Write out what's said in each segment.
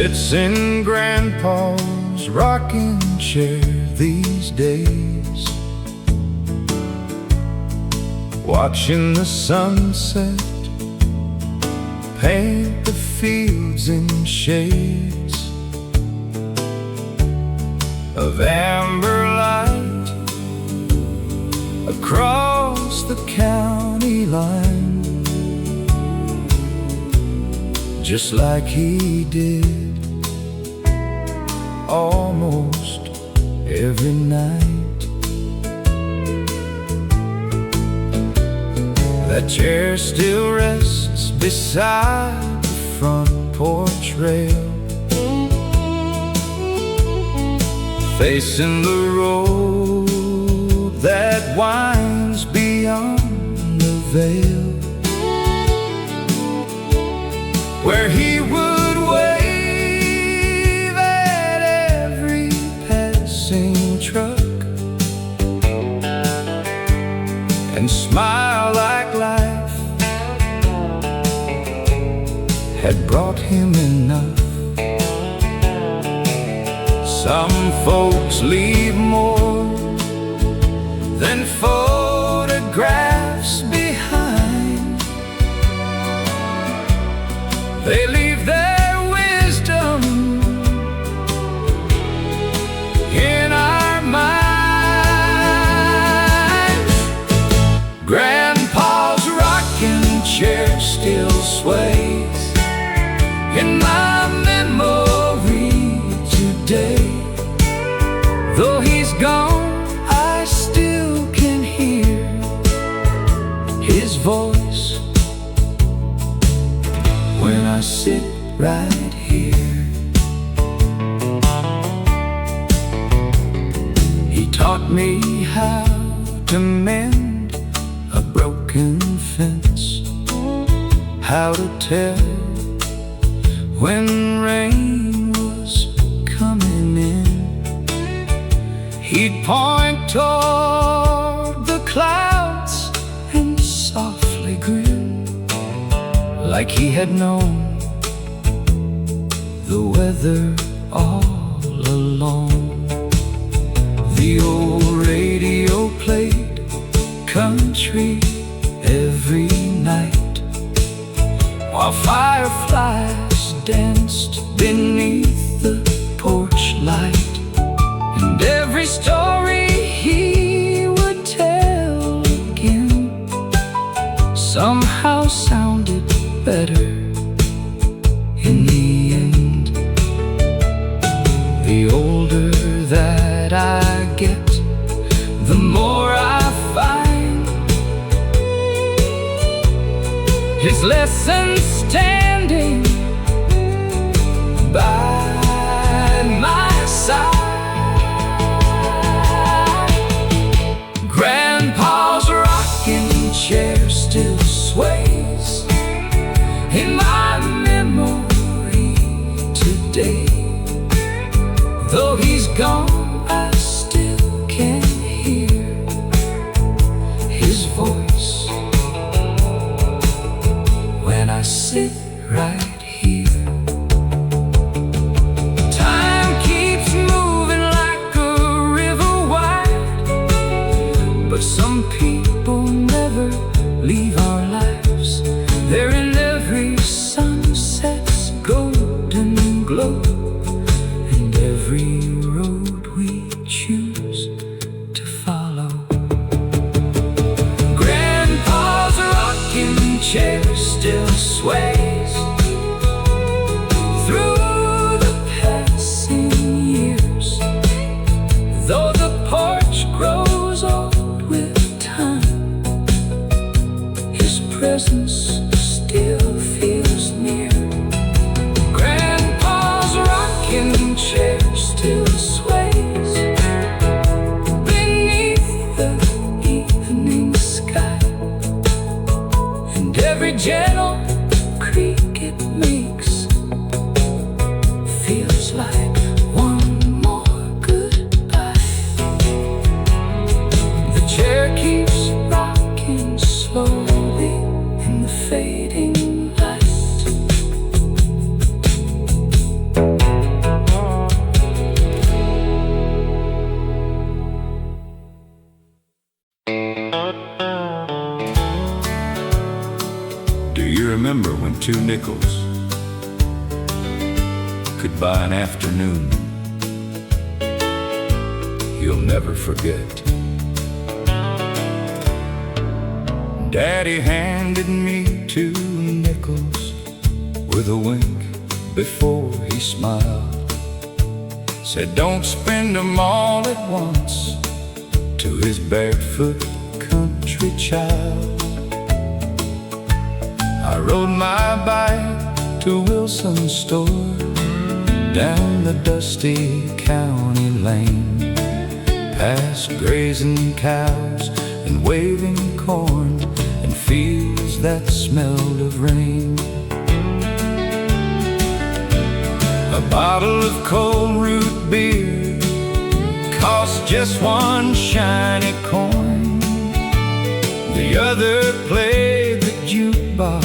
sits in Grandpa's rocking chair these days, watching the sunset paint the fields in shades of amber light across the county line, just like he did almost every night. That chair still rests beside the front porch rail, facing the road that winds beyond the veil, where he would wave at every passing truck and smile like life had brought him enough. Some folks leave more than photographs behind. They leave their wisdom in our minds. Grandpa's rocking chair still sways in my memory today. Though he's gone, I still can hear his voice when I sit right here. He taught me how to mend a broken fence, how to tell when rain was coming in. He'd point toward the clouds and softly grin, like he had known the weather all along. The old radio played country every night, while fireflies danced beneath the porch light. And every story he would tell again somehow sounded better in the end. The older that I get, the more I find his lessons standing by my side. Grandpa's rocking chair still sways in my memory today. Though he's gone, I still can hear his voice when I sit right here. Time keeps moving like a river wide, but some people never leave our lives. They're in every sunset's golden glow, and every road we choose to follow. Grandpa's rocking chair still sways through the passing years, though the porch grows old with time. His presence still feels near. Grandpa's rocking chair still sways beneath the evening sky, and every gentle creak it makes feels like one more goodbye. The chair keeps rocking slowly in the when 2 nickels could buy an afternoon he'll never forget. Daddy handed me 2 nickels with a wink before he smiled. Said don't spend them all at once, to his barefoot country child. I rode my bike to Wilson's store, down the dusty county lane, past grazing cows and waving corn and fields that smelled of rain. A bottle of cold root beer cost just 1 shiny coin. The other played the jukebox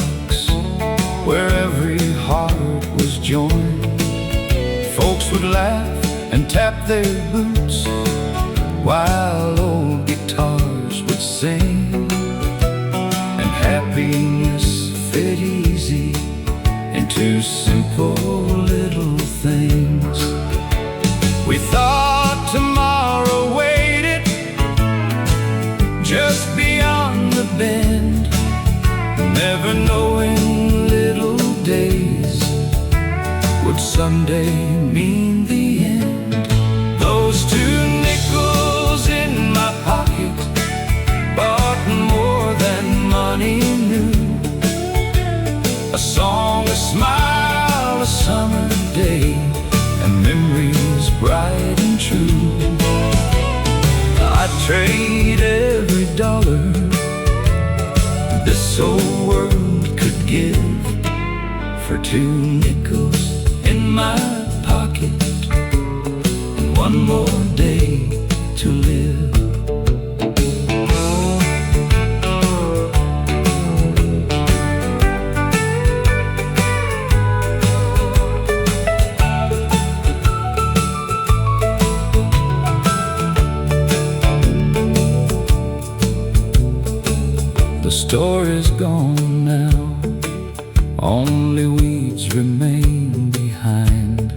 where every heart was joined. Folks would laugh and tap their boots while old guitars would sing, and happiness fit easy into simple little things. We thought tomorrow waited just beyond the bend, never knowing little days would someday mean the end. Those 2 nickels in my pocket bought more than money knew. A song, a smile, a summer day, and memories bright and true. I'd trade every dollar this old world could give for 2 nickels in my pocket and 1 more day to live. The store is gone now, only weeds remain behind.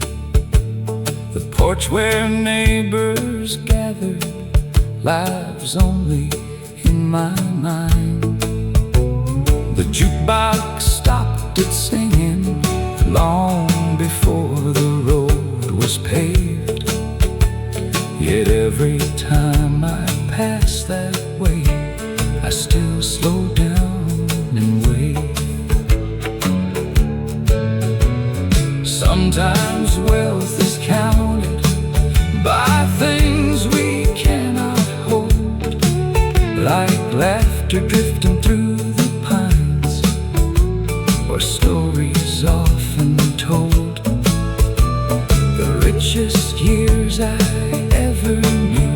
The porch where neighbors gathered, lives only in my mind. The jukebox stopped its singing long before the road was paved. Yet every time I pass that way, I still slow down and wave. Sometimes wealth is counted by things we cannot hold, like laughter drifting through the pines, or stories often told. The richest years I ever knew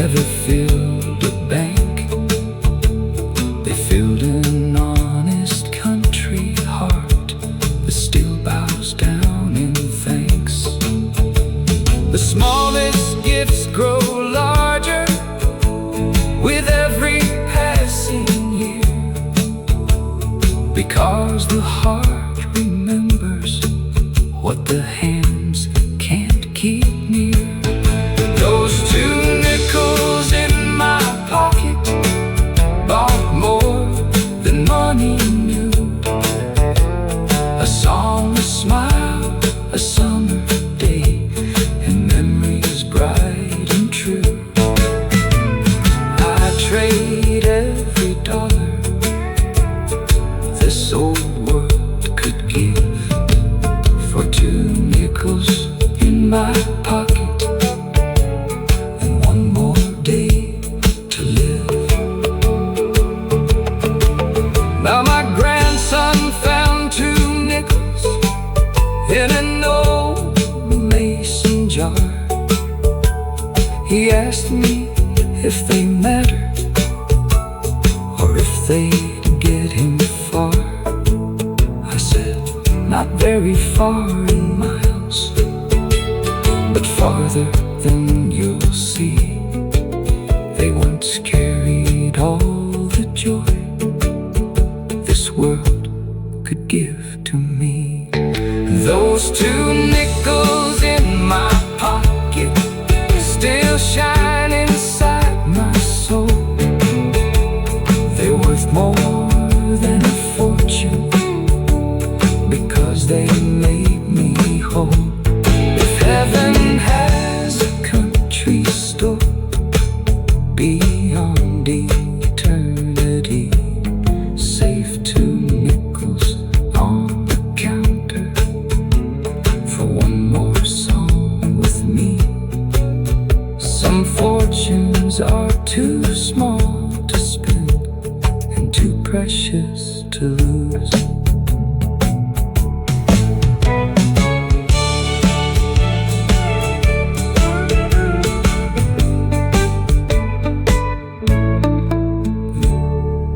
never filled a bank. They filled an honest country heart that still bows down in thanks. The smallest gifts grow larger with every passing year, because the heart remembers what the hands can't keep near. Those 2 nickels in my pocket bought more than money knew. A song, a smile, a summer day, and memories bright and true. I trade every dollar this old world could give for 2 nickels in my pocket and 1 more day to live. Now my grandson found 2 nickels in an old mason jar. He asked me if they mattered or if they'd get him far. I said, not very far in miles, but farther than you'll see. They once carried all the joy this world are too small to spend and too precious to lose.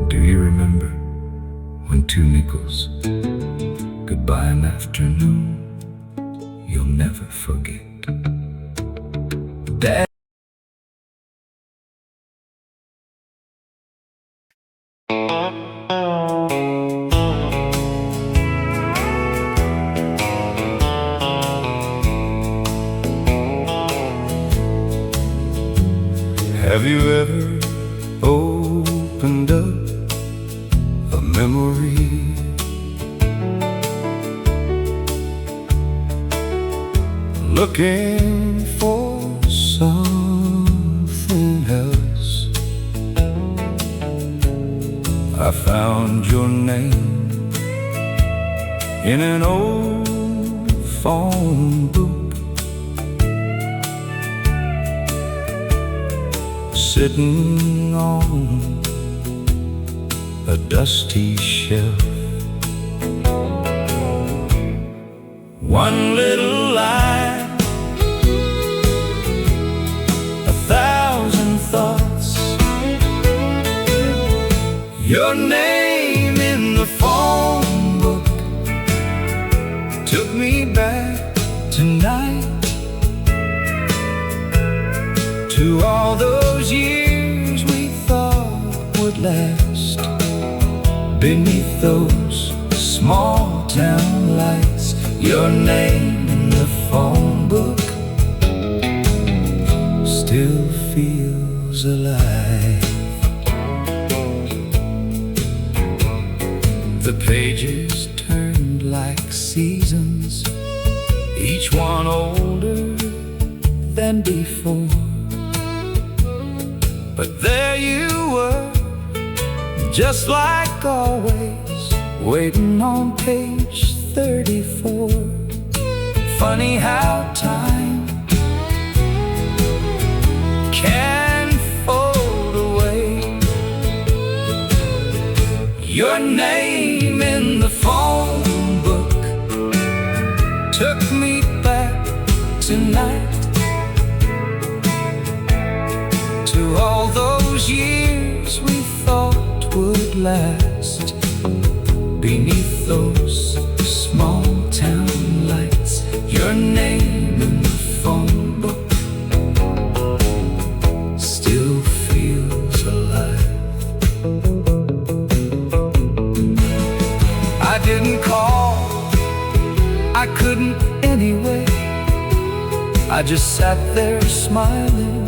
Do you remember when 2 nickels could buy an afternoon? You'll never forget that. Have you ever opened up a memory? Looking for something else. I found your name in an old phone book, sitting on a dusty shelf. One little line, 1,000 thoughts. Your name in the phone book took me back tonight to all those years we thought would last beneath those small town lights. Your name in the phone book still feels alive. The pages turned like seasons, each one older than before. But there you were, just like always, waiting on page 34. Funny how time can fold away. Your name in the phone book took me back tonight to all those years we thought would last beneath those small town lights. Your name in the phone book still feels alive. I didn't call, I couldn't anyway. I just sat there smiling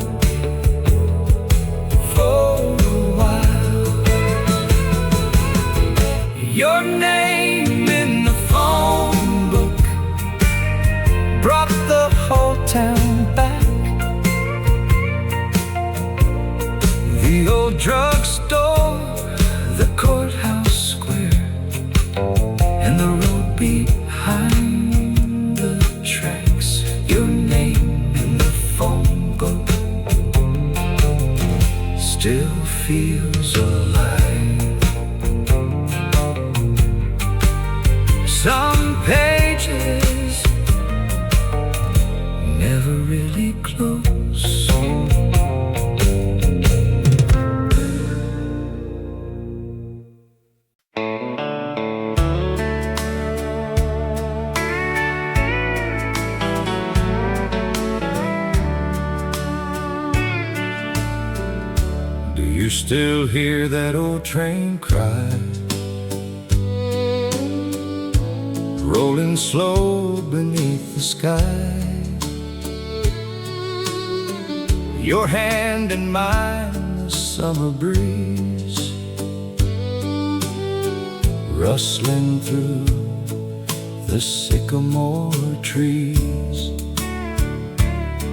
for a while. Your name in the phone book brought the whole town back. The old drugstore, the courthouse square, and the road behind the tracks. Your name in the phone book still feels alive. Some pages never really close. Do you still hear that old train cry, rolling slow beneath the sky? Your hand in mine, the summer breeze rustling through the sycamore trees.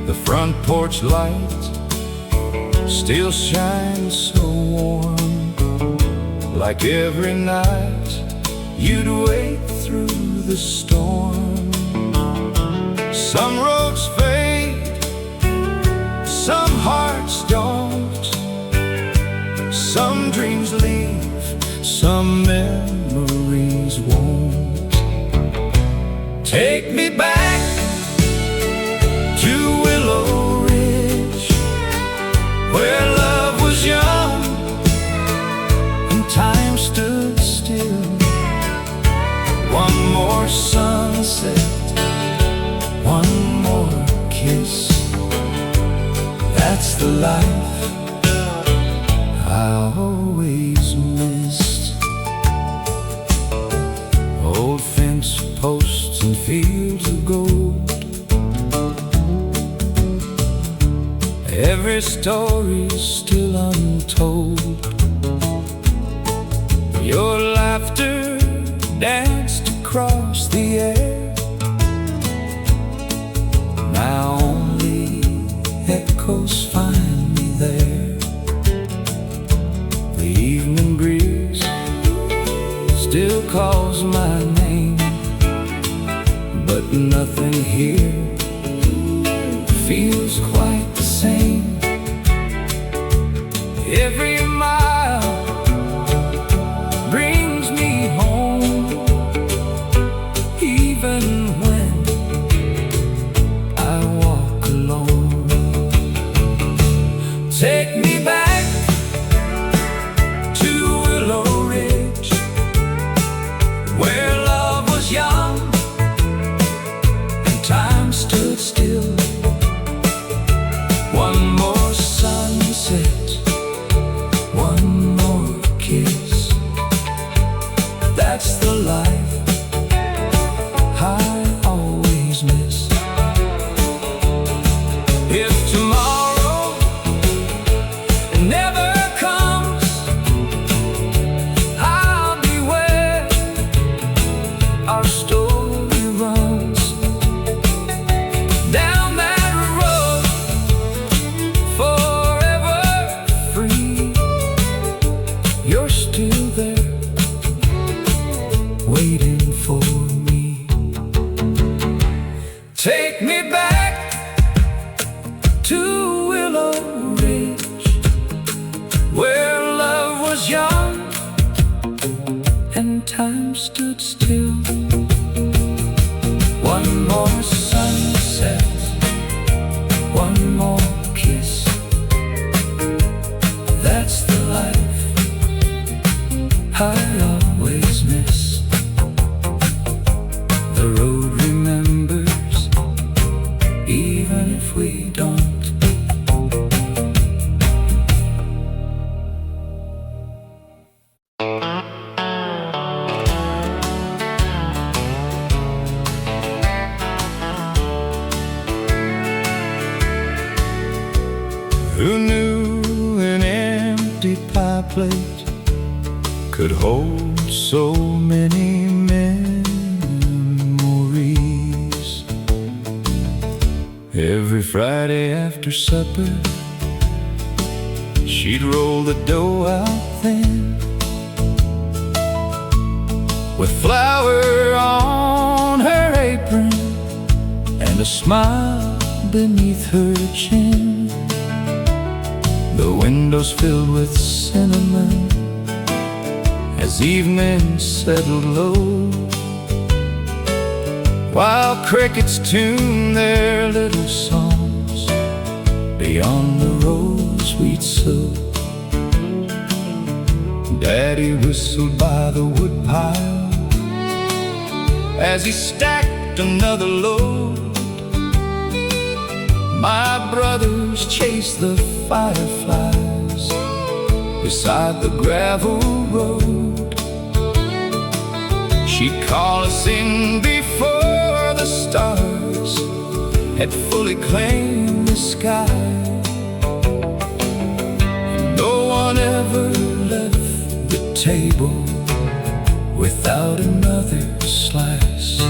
The front porch light still shines so warm, like every night you'd wait through the storm. Some roads fade, some hearts don't, That's the life I always missed. Old fence posts and fields of gold, every story's still untold. Your laughter danced across the air, now only echoes find me there. The evening breeze still calls my name, but nothing here feels quite the same. Every mile brings me home, even when I walk alone. Take me back to Willow Ridge, where love was young and time stood still. One more sunset, one more kiss. That's the life I always miss. If tomorrow never comes, I'll be where our story runs, down that road, forever free. You're still there, waiting for me. Take me back to Willow Ridge, where love was young and time stood still. One more sunset, one more kiss. That's the life I always miss. The road remembers, even if we don't. Who knew an empty pie plate could hold so many memories? Every Friday after supper, she'd roll the dough out thin, with flour on her apron and a smile beneath her chin. The windows filled with cinnamon as evening settled low, while crickets tuned their little songs beyond the rose we'd sow. Daddy whistled by the woodpile as he stacked another load. My brothers chased the fireflies beside the gravel road. She'd call us in before the stars had fully claimed the sky. No one ever left the table without another slice.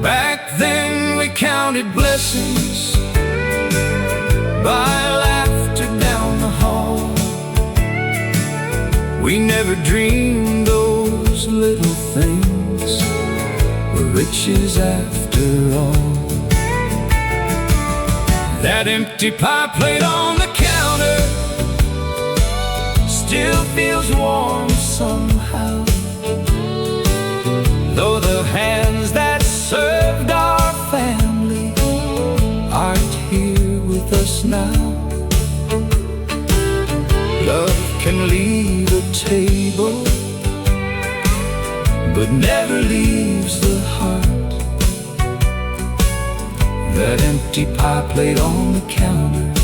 Back then we counted blessings by laughter down the hall. We never dreamed those little things were riches after all. That empty pie plate on the counter still feels warm somehow, though the hands that served our family aren't here with us now. Love can leave a table, but never leaves the heart. That empty pie plate on the counter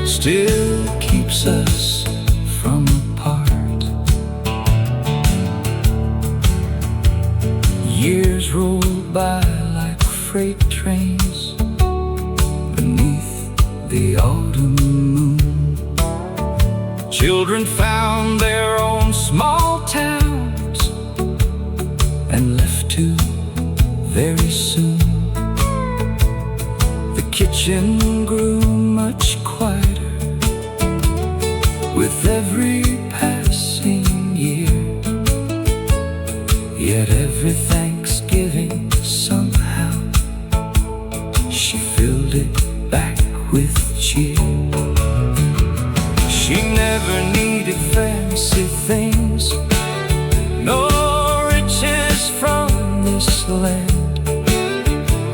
still keeps us from apart. Years roll by like freight trains beneath the autumn moon. Children found their own small towns and left too very soon. The kitchen grew much quieter with every passing year. Yet every Thanksgiving somehow she filled it back with cheer. She never needed fancy things, no riches from this land,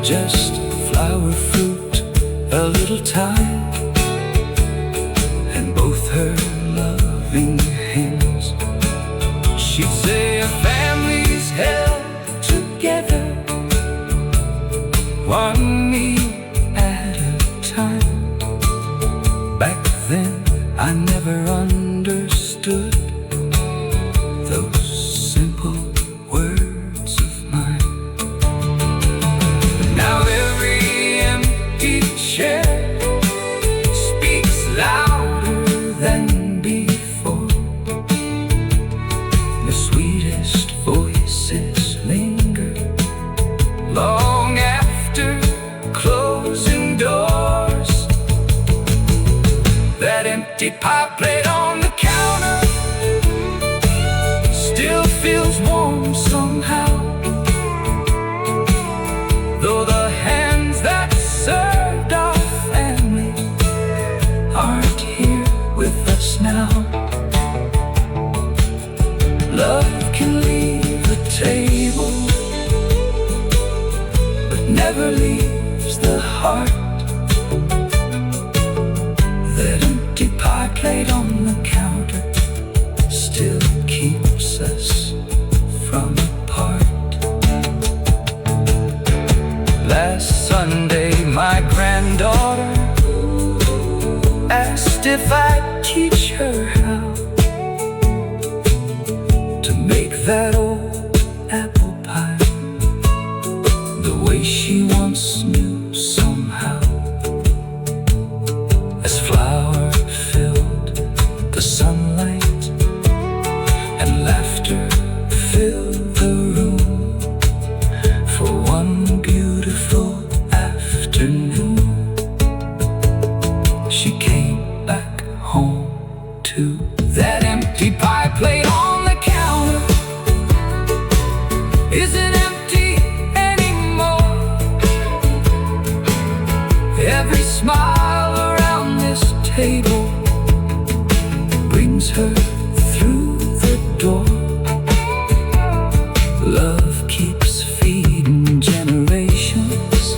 just flower, fruit, a little time, and both her loving hands. She'd say a family's held together, one meal at a time. Back then I never understood those simple words of mine. But now every empty chair speaks louder than before. The sweetest voices linger long after closing doors. That empty pie plate on the counter still feels warm somehow, though the hands that served our family aren't here with us now. Love can leave the table, but never leaves the heart. That empty pie plate on the counter still keeps us from apart. Last Sunday my granddaughter asked if I'd teach her how to make that old apple pie the way she once knew somehow. As flower filled the sunlight and laughter filled the room for one beautiful afternoon, she came back home to that empty pie plate on the counter. Isn't empty anymore. Every smile around this table brings her through the door. Love keeps feeding generations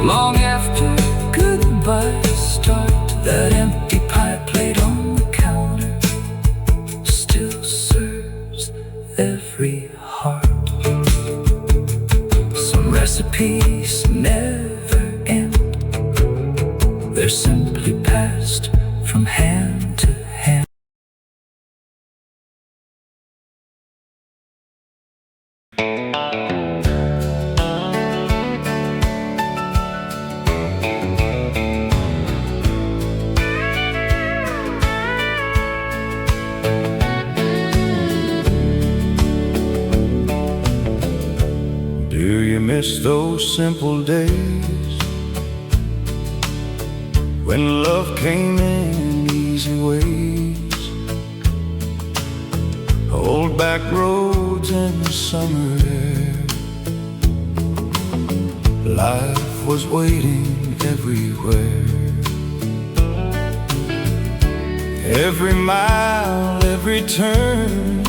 long after goodbyes start. That empty pie plate on the counter still serves every heart. Some recipes never end, they're simply passed from hand to hand. Do you miss those simple days when love came in easy ways? Old back roads in the summer air, life was waiting everywhere. Every mile, every turn,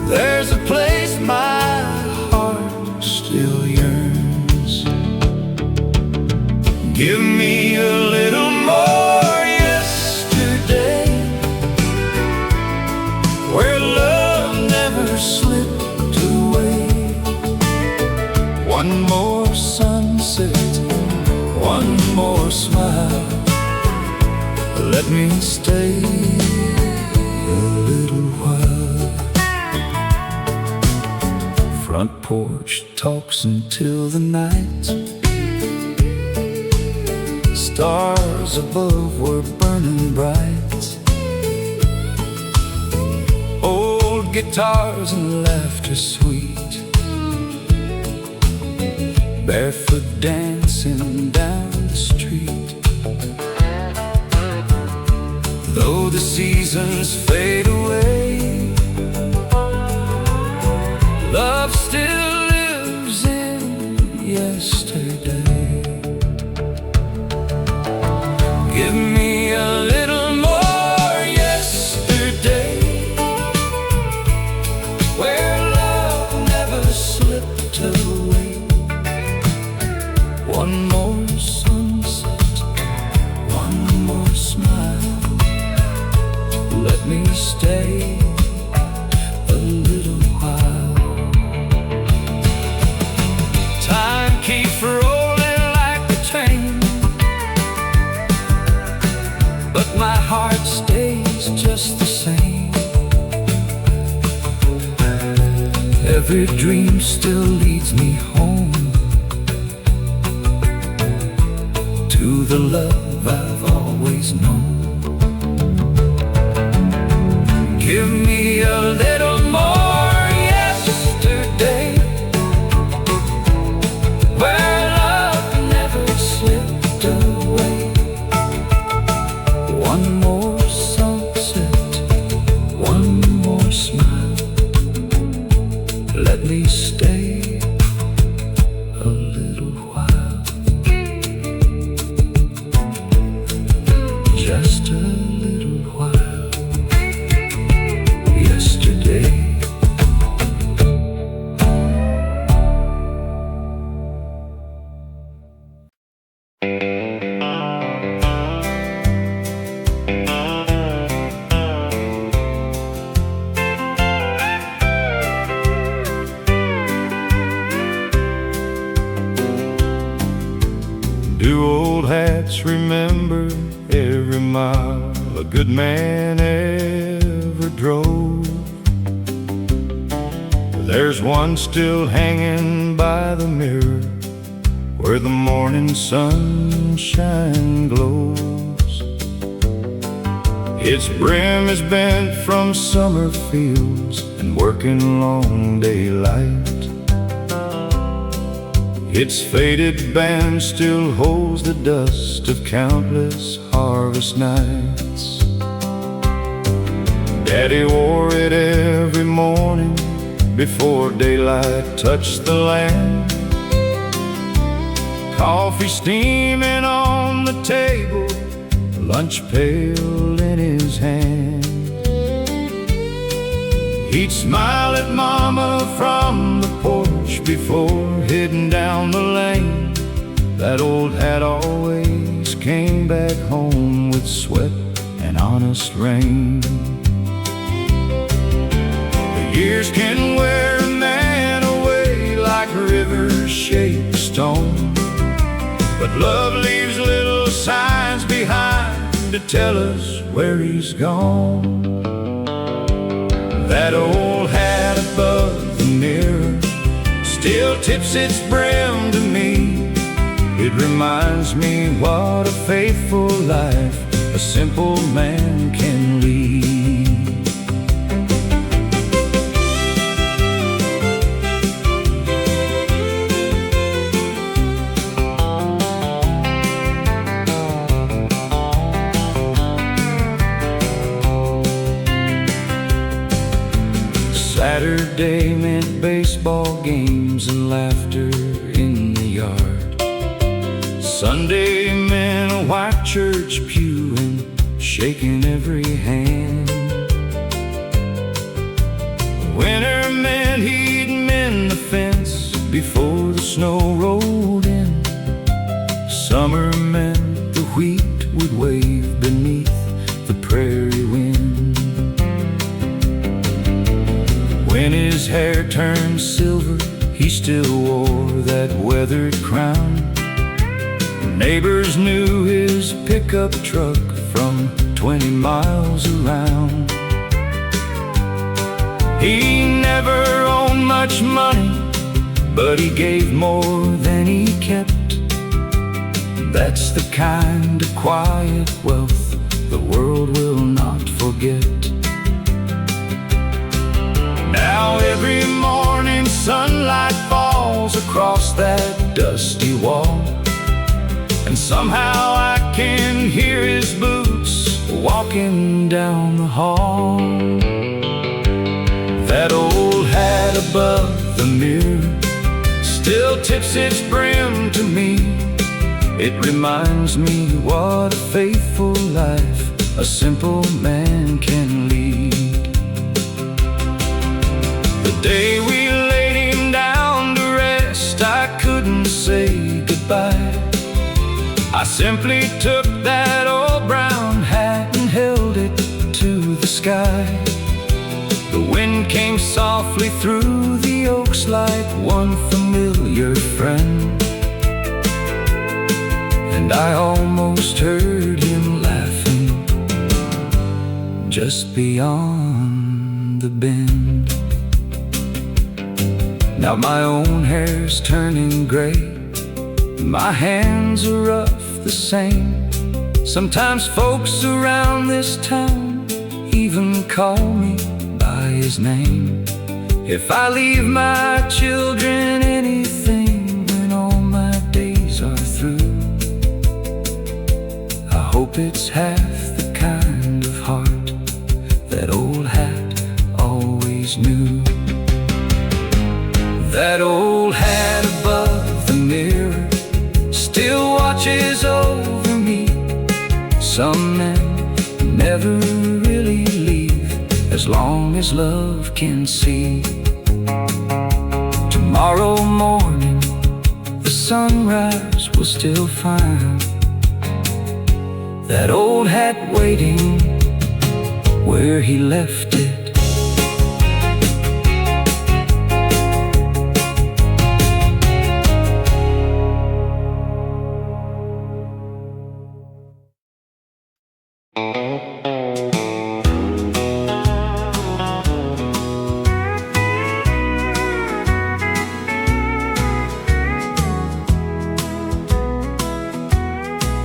there's a place my heart still yearns. Give me a little more yesterday, where love never slipped away. One more sunset, one more smile. Let me stay a little while. Front porch talks until the night. Stars above were burning bright. Old guitars and laughter sweet, barefoot dancing down the street. Though the seasons fade away, love still lives in yesterday. Give me a little more yesterday, where love never slipped away. One more sunset, one more smile. Let me stay a little while. Time keeps rolling like a train, but my heart stays just the same. Every dream still leads me home to the love I've always known. Give me a little more yesterday, where love never slipped away. One more sunset, one more smile. Let me stay a little while, just a little while. Yesterday. Do old hats remember every mile a good man ever drove? There's one still hanging by the mirror where the morning sunshine glows. Its brim is bent from summer fields and working long daylight. Its faded band still holds the dust of countless harvest nights. Daddy wore it every morning before daylight touched the land. Coffee steaming on the table, lunch pail in his hand. He'd smile at Mama from the porch before heading down the lane. That old hat always came back home with sweat and honest rain. The years can wear a man away like rivers shake stone, but love leaves little signs behind to tell us where he's gone. That old hat above the mirror still tips its brim to me. It reminds me what a faithful life a simple man can lead. Saturday meant baseball games and laughter in the yard. Sunday meant a white church pew and shaking every hand. Winter meant he'd mend the fence before the snow rolled in. Summer meant the wheat would wave beneath the prairie wind. When his hair turned silver, he still wore that weathered crown. Neighbors knew his pickup truck from 20 miles around. He never owned much money, but he gave more than he kept. That's the kind of quiet wealth the world will not forget. Now every morning sunlight falls across that dusty wall, and somehow I can hear his boots walking down the hall. That old hat above the mirror still tips its brim to me. It reminds me what a faithful life a simple man can lead. The day we laid him down to rest, I couldn't say goodbye. I simply took that old brown hat and held it to the sky. The wind came softly through the oaks like one familiar friend, and I almost heard him laughing just beyond the bend. Now my own hair's turning gray, my hands are rough the same. Sometimes folks around this town even call me by his name. If I leave my children anything when all my days are through, I hope it's half the kind of heart that old hat always knew. That old hat above the mirror still watches over me. Some men never really leave as long as love can see. Tomorrow morning the sunrise will still find that old hat waiting where he left it.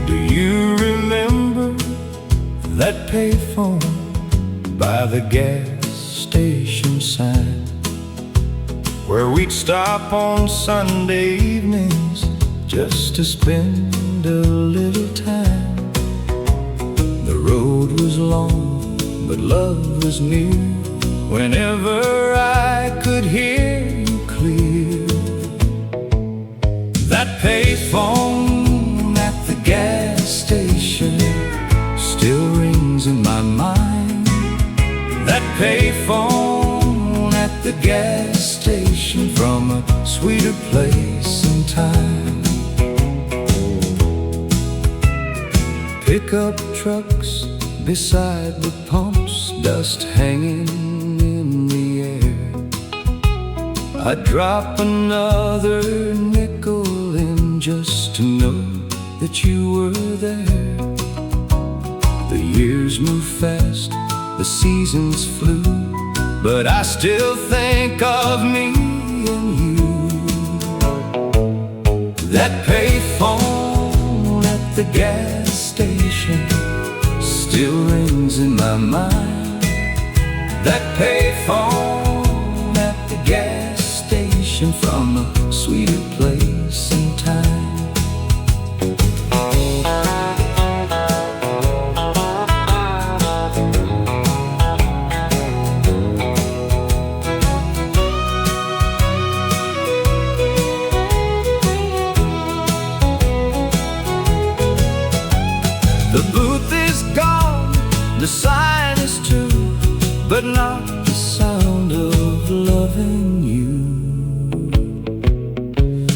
Do you remember that payphone by the gas station sign, where we'd stop on Sunday evenings just to spend a little time? The road was long, but love was near. Whenever I could hear you clear, that payphone at the gas station still rings in my mind. That payphone at the gas station from a sweeter place in time. Pickup trucks beside the pumps, dust hanging in the air. I'd drop another nickel in just to know that you were there. The years move fast, the seasons flew, but I still think of me and you. That payphone at the gas station still rings in my mind. That payphone at the gas station from a sweeter place in time. The booth is gone, the sign is too, but not the sound of loving you.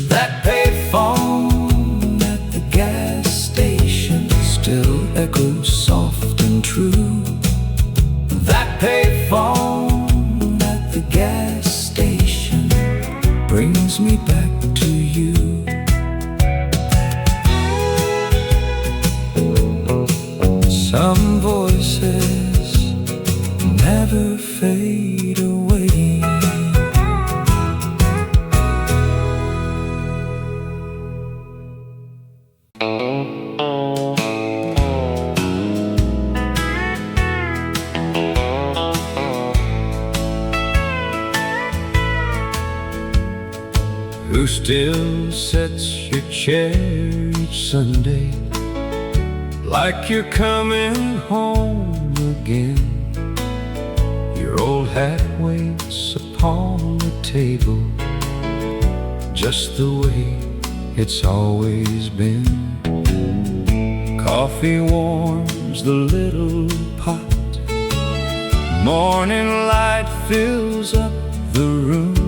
That payphone at the gas station still echoes soft and true. That payphone at the gas station brings me still sets your chair each Sunday like you're coming home again. Your old hat waits upon the table just the way it's always been. Coffee warms the little pot. Morning light fills up the room.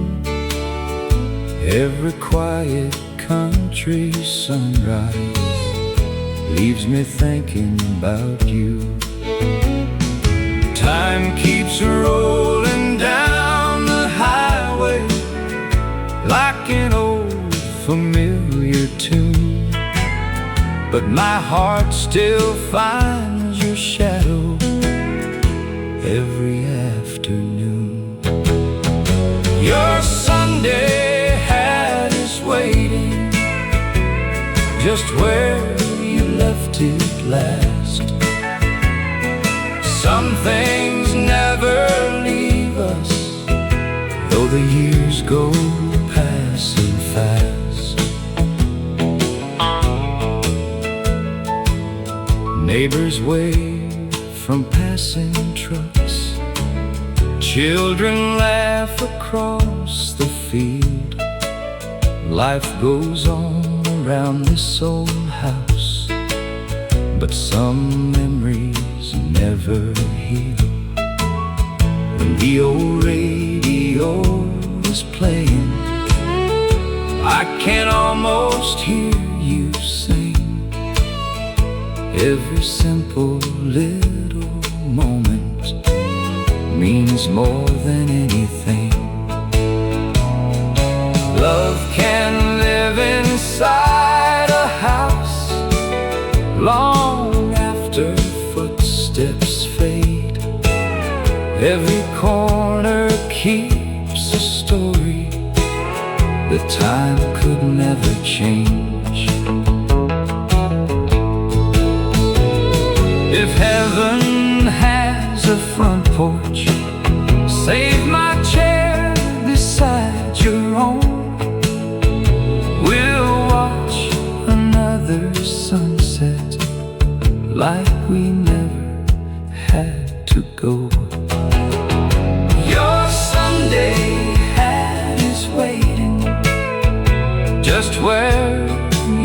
Every quiet country sunrise leaves me thinking about you. Time keeps rolling down the highway like an old familiar tune, but my heart still finds your shadow every afternoon. Your Sunday hat is waiting just where you left it last. Some things never leave us, though the years go passing fast. Neighbors wave from passing trucks. Children laugh across the field. Life goes on around this old house, but some memories never heal. When the old radio is playing, I can almost hear you sing. Every simple little moment means more than anything. Love can live inside a house long after footsteps fade. Every corner keeps a story that time could never change. If heaven has a front porch, save my chair beside your own. We'll watch another sunset like we never had to go. Your Sunday hat is waiting just where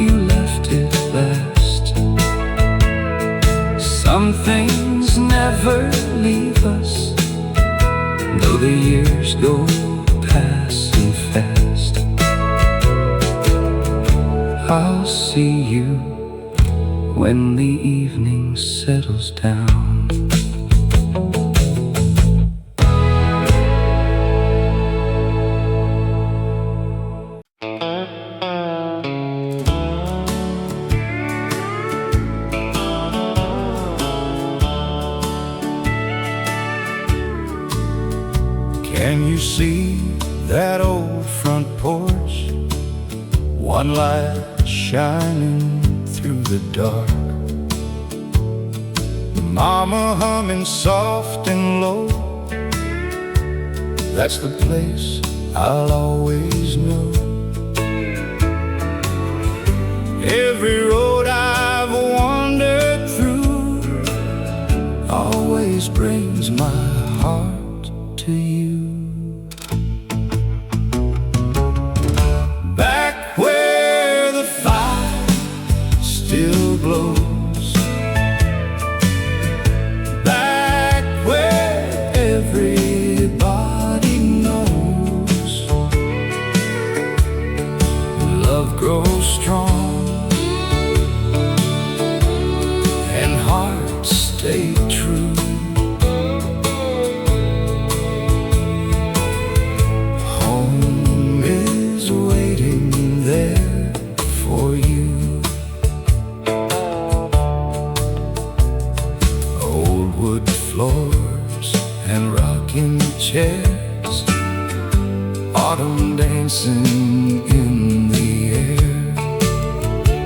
you left it last. Some things never leave us, though the years go passing fast. I'll see you when the evening settles down. Can you see that old front porch? One light shining through the dark. Mama humming soft and low. That's the place I'll always know. Every road I've wandered through always brings my heart to you. Back where the fire still glows, back where everybody knows love grows strong and hearts stay true. Home is waiting there for you. Old wood floors and rocking chairs, autumn dancing in the air,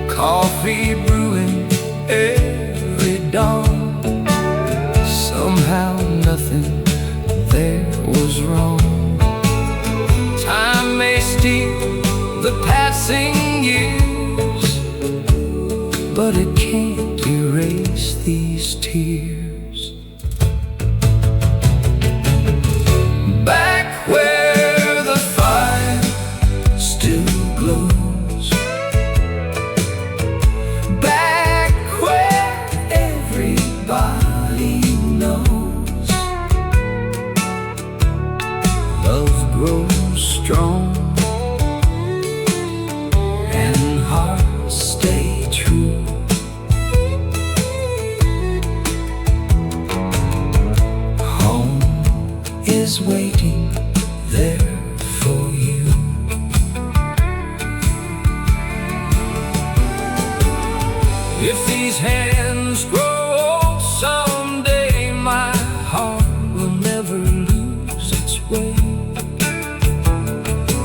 coffee brewing every dawn. Somehow nothing there was wrong. Time may steal the past but it can't erase these tears. Back where the fire still glows, back where everybody knows love grows strong and hearts stay true. Home is waiting there for you. If these hands grow old someday, my heart will never lose its way.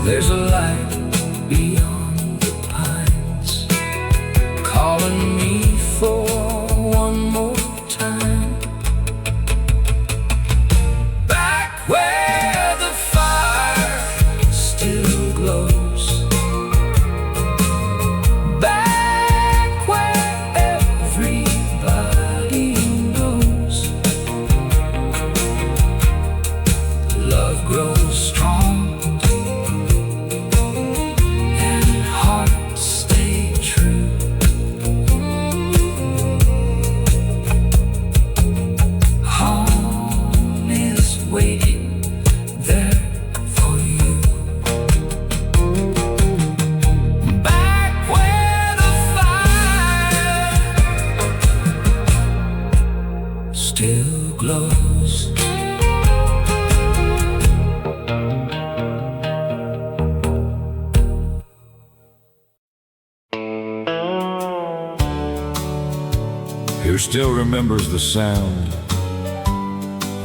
There's a light beyond the pines calling me for one more time. Back where the fire still glows, back where everybody knows love grows strong and hearts stay true. Home is waiting there for you. Back where the fire still glows. Who still remembers the sound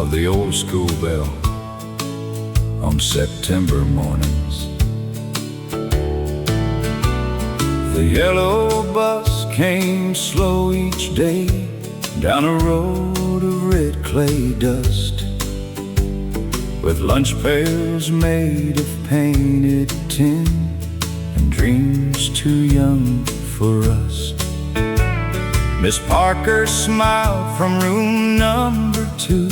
of the old school bell on September mornings? The yellow bus came slow each day down a road of red clay dust, with lunch pails made of painted tin and dreams too young for rust. Miss Parker smiled from room number 2.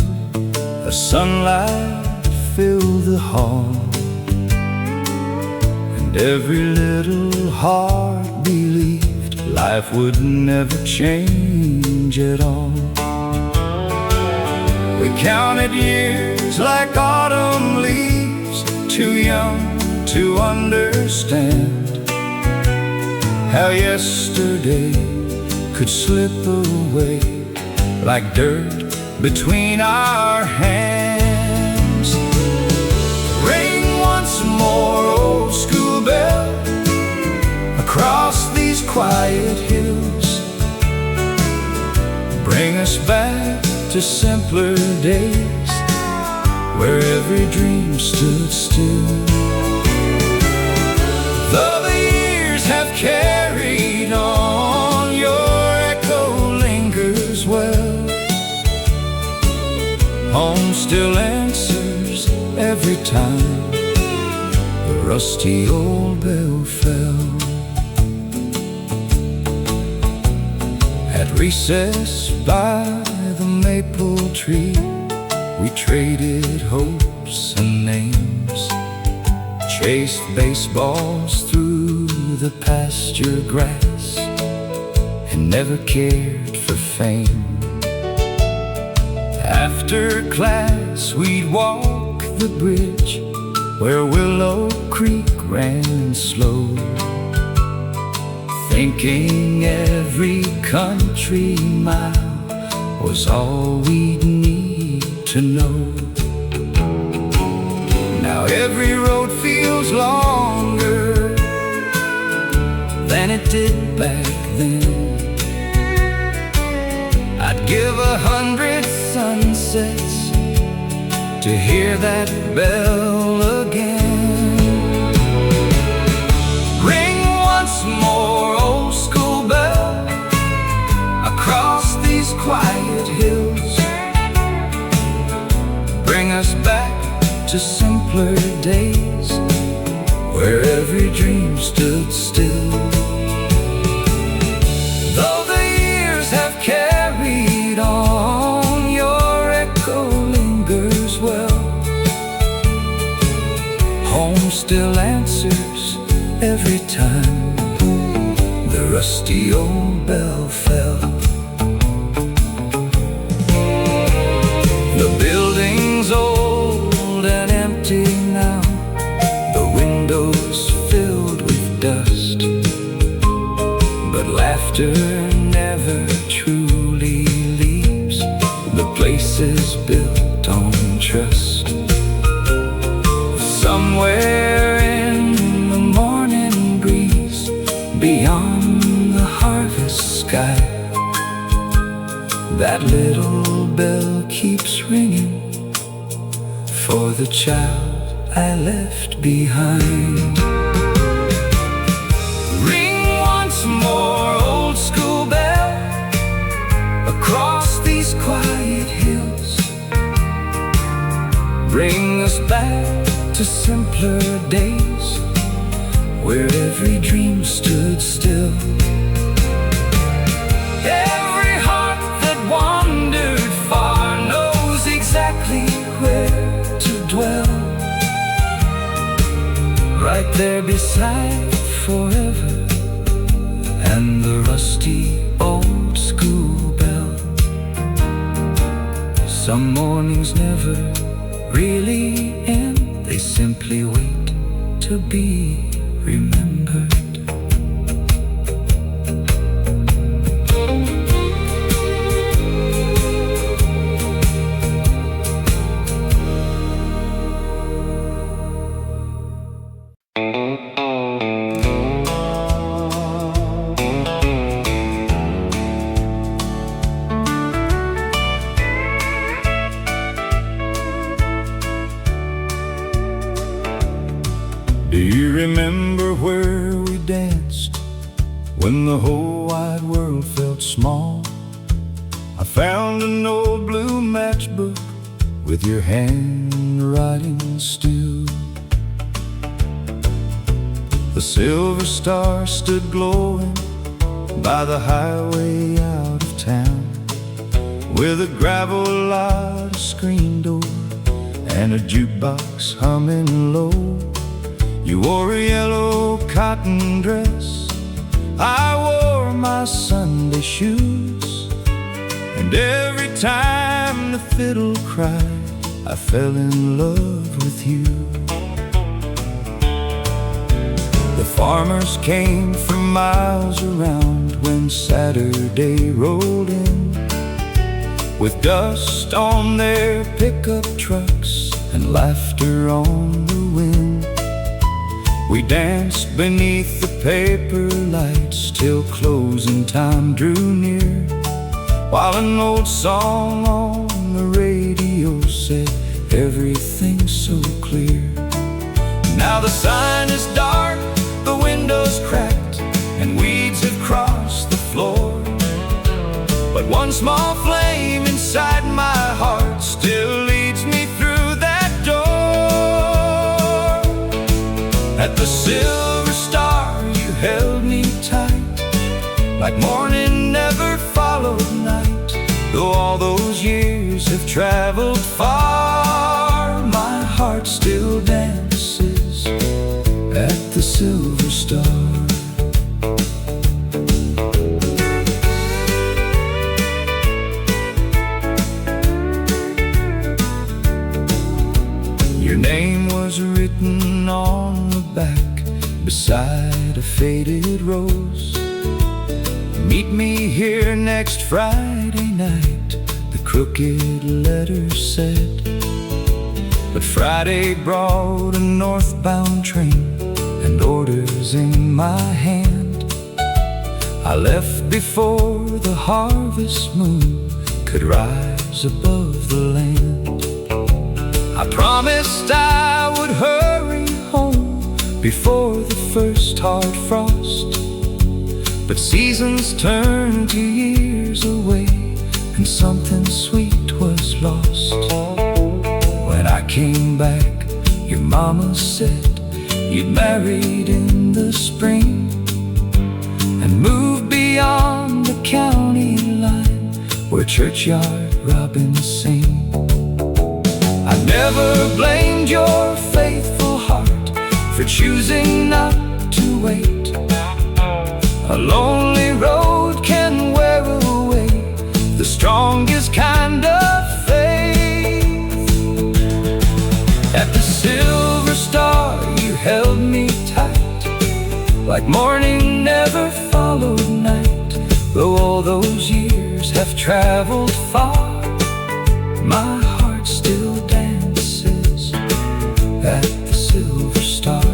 The sunlight filled the hall, and every little heart believed life would never change at all. We counted years like autumn leaves, too young to understand how yesterday could slip away like dirt between our hands. Ring once more, old school bell, across these quiet hills. Bring us back to simpler days where every dream stood still. Though the years have carried on, your echo lingers well. Home still answers every time the rusty old bell fell. At recess by the maple tree, we traded hopes and names, chased baseballs through the pasture grass, and never cared for fame. After class, we'd walk the bridge where Willow Creek ran slow, thinking every country mile was all we'd need to know. Now every road feels longer than it did back then. I'd give 100 sunsets to hear that bell again. Ring once more, old school bell, across these quiet hills. Bring us back to simpler days where every dream stood still. Though still answers every time the rusty old bell fell. The building's old and empty now, the windows filled with dust, but laughter never truly leaves the places built on trust. Somewhere in the morning breeze, beyond the harvest sky, that little bell keeps ringing for the child I left behind. Ring once more, old school bell, across these quiet hills. Bring us back to simpler days, where every dream stood still. Every heart that wandered far knows exactly where to dwell, right there beside forever and the rusty old school bell. Some mornings never really end, they simply wait to be remembered. Do you remember where we danced when the whole wide world felt small? I found an old blue matchbook with your handwriting still. The silver star stood glowing by the highway out of town, with a gravel lot, a screen door, and a jukebox humming low. You wore a yellow cotton dress, I wore my Sunday shoes, and every time the fiddle cried, I fell in love with you. The farmers came from miles around when Saturday rolled in, with dust on their pickup trucks and laughter on the wind. We danced beneath the paper lights till closing time drew near, while an old song on the radio said everything's so clear. Now the sign is dark, the windows cracked, and weeds have crossed the floor, but one small flame inside my heart still leads me through that door. At the silver star you held me tight, like morning never followed night. Though all those years have traveled far, my heart still dances at the silver star. Your name was written on the back beside a faded rose. Meet me here next Friday night, the crooked letter said. But Friday brought a northbound train and orders in my hand. I left before the harvest moon could rise above the land. I promised I would hurry home before the first hard frost, but seasons turned to years away and something sweet was lost. When I came back, your mama said you'd married in the spring and moved beyond the county line where churchyard robins sing. I never blamed your faithful heart for choosing not to wait. A lonely road can wear away the strongest kind of faith. At the Silver Star you held me tight, like morning never followed night. Though all those years have traveled far, my heart still dances at the Silver Star.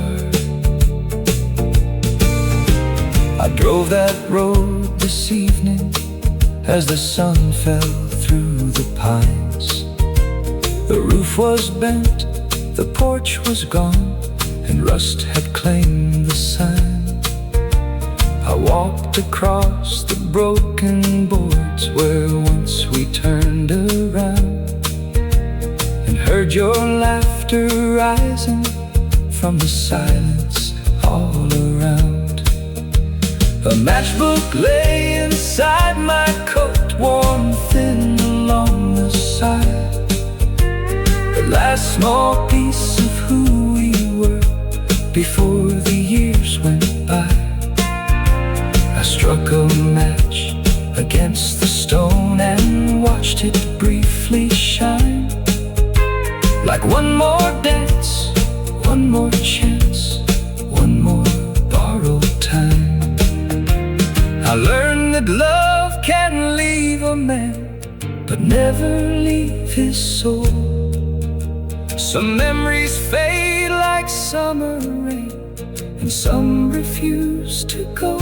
I drove that road this evening as the sun fell through the pines. The roof was bent, the porch was gone, and rust had claimed the sign. I walked across the broken boards where once we turned around, and heard your laughter rising from the silence all around. A matchbook lay inside my coat, worn thin along the side, the last small piece of who we were before the years went by. I struck a match against the stone and watched it briefly shine, like one more dance, one more chance, one more borrowed time. I learned that love can leave a man, but never leave his soul. Some memories fade like summer rain, and some refuse to go.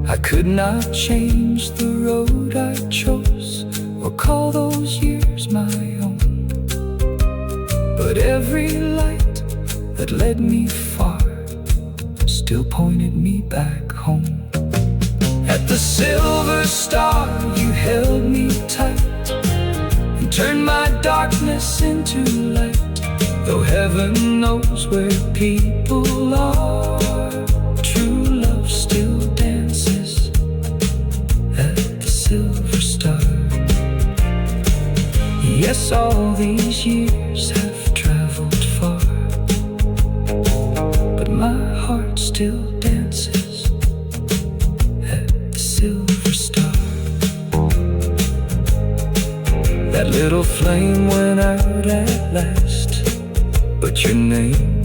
I could not change the road I chose, or call those years my own, but every light that led me far still pointed me back home. At the Silver Star you held me tight and turned my darkness into light. Though heaven knows where people are, true love still dances at the Silver Star. Yes, all these years have traveled far, but my heart still dances at the Silver Star. That little flame went out at last, but your name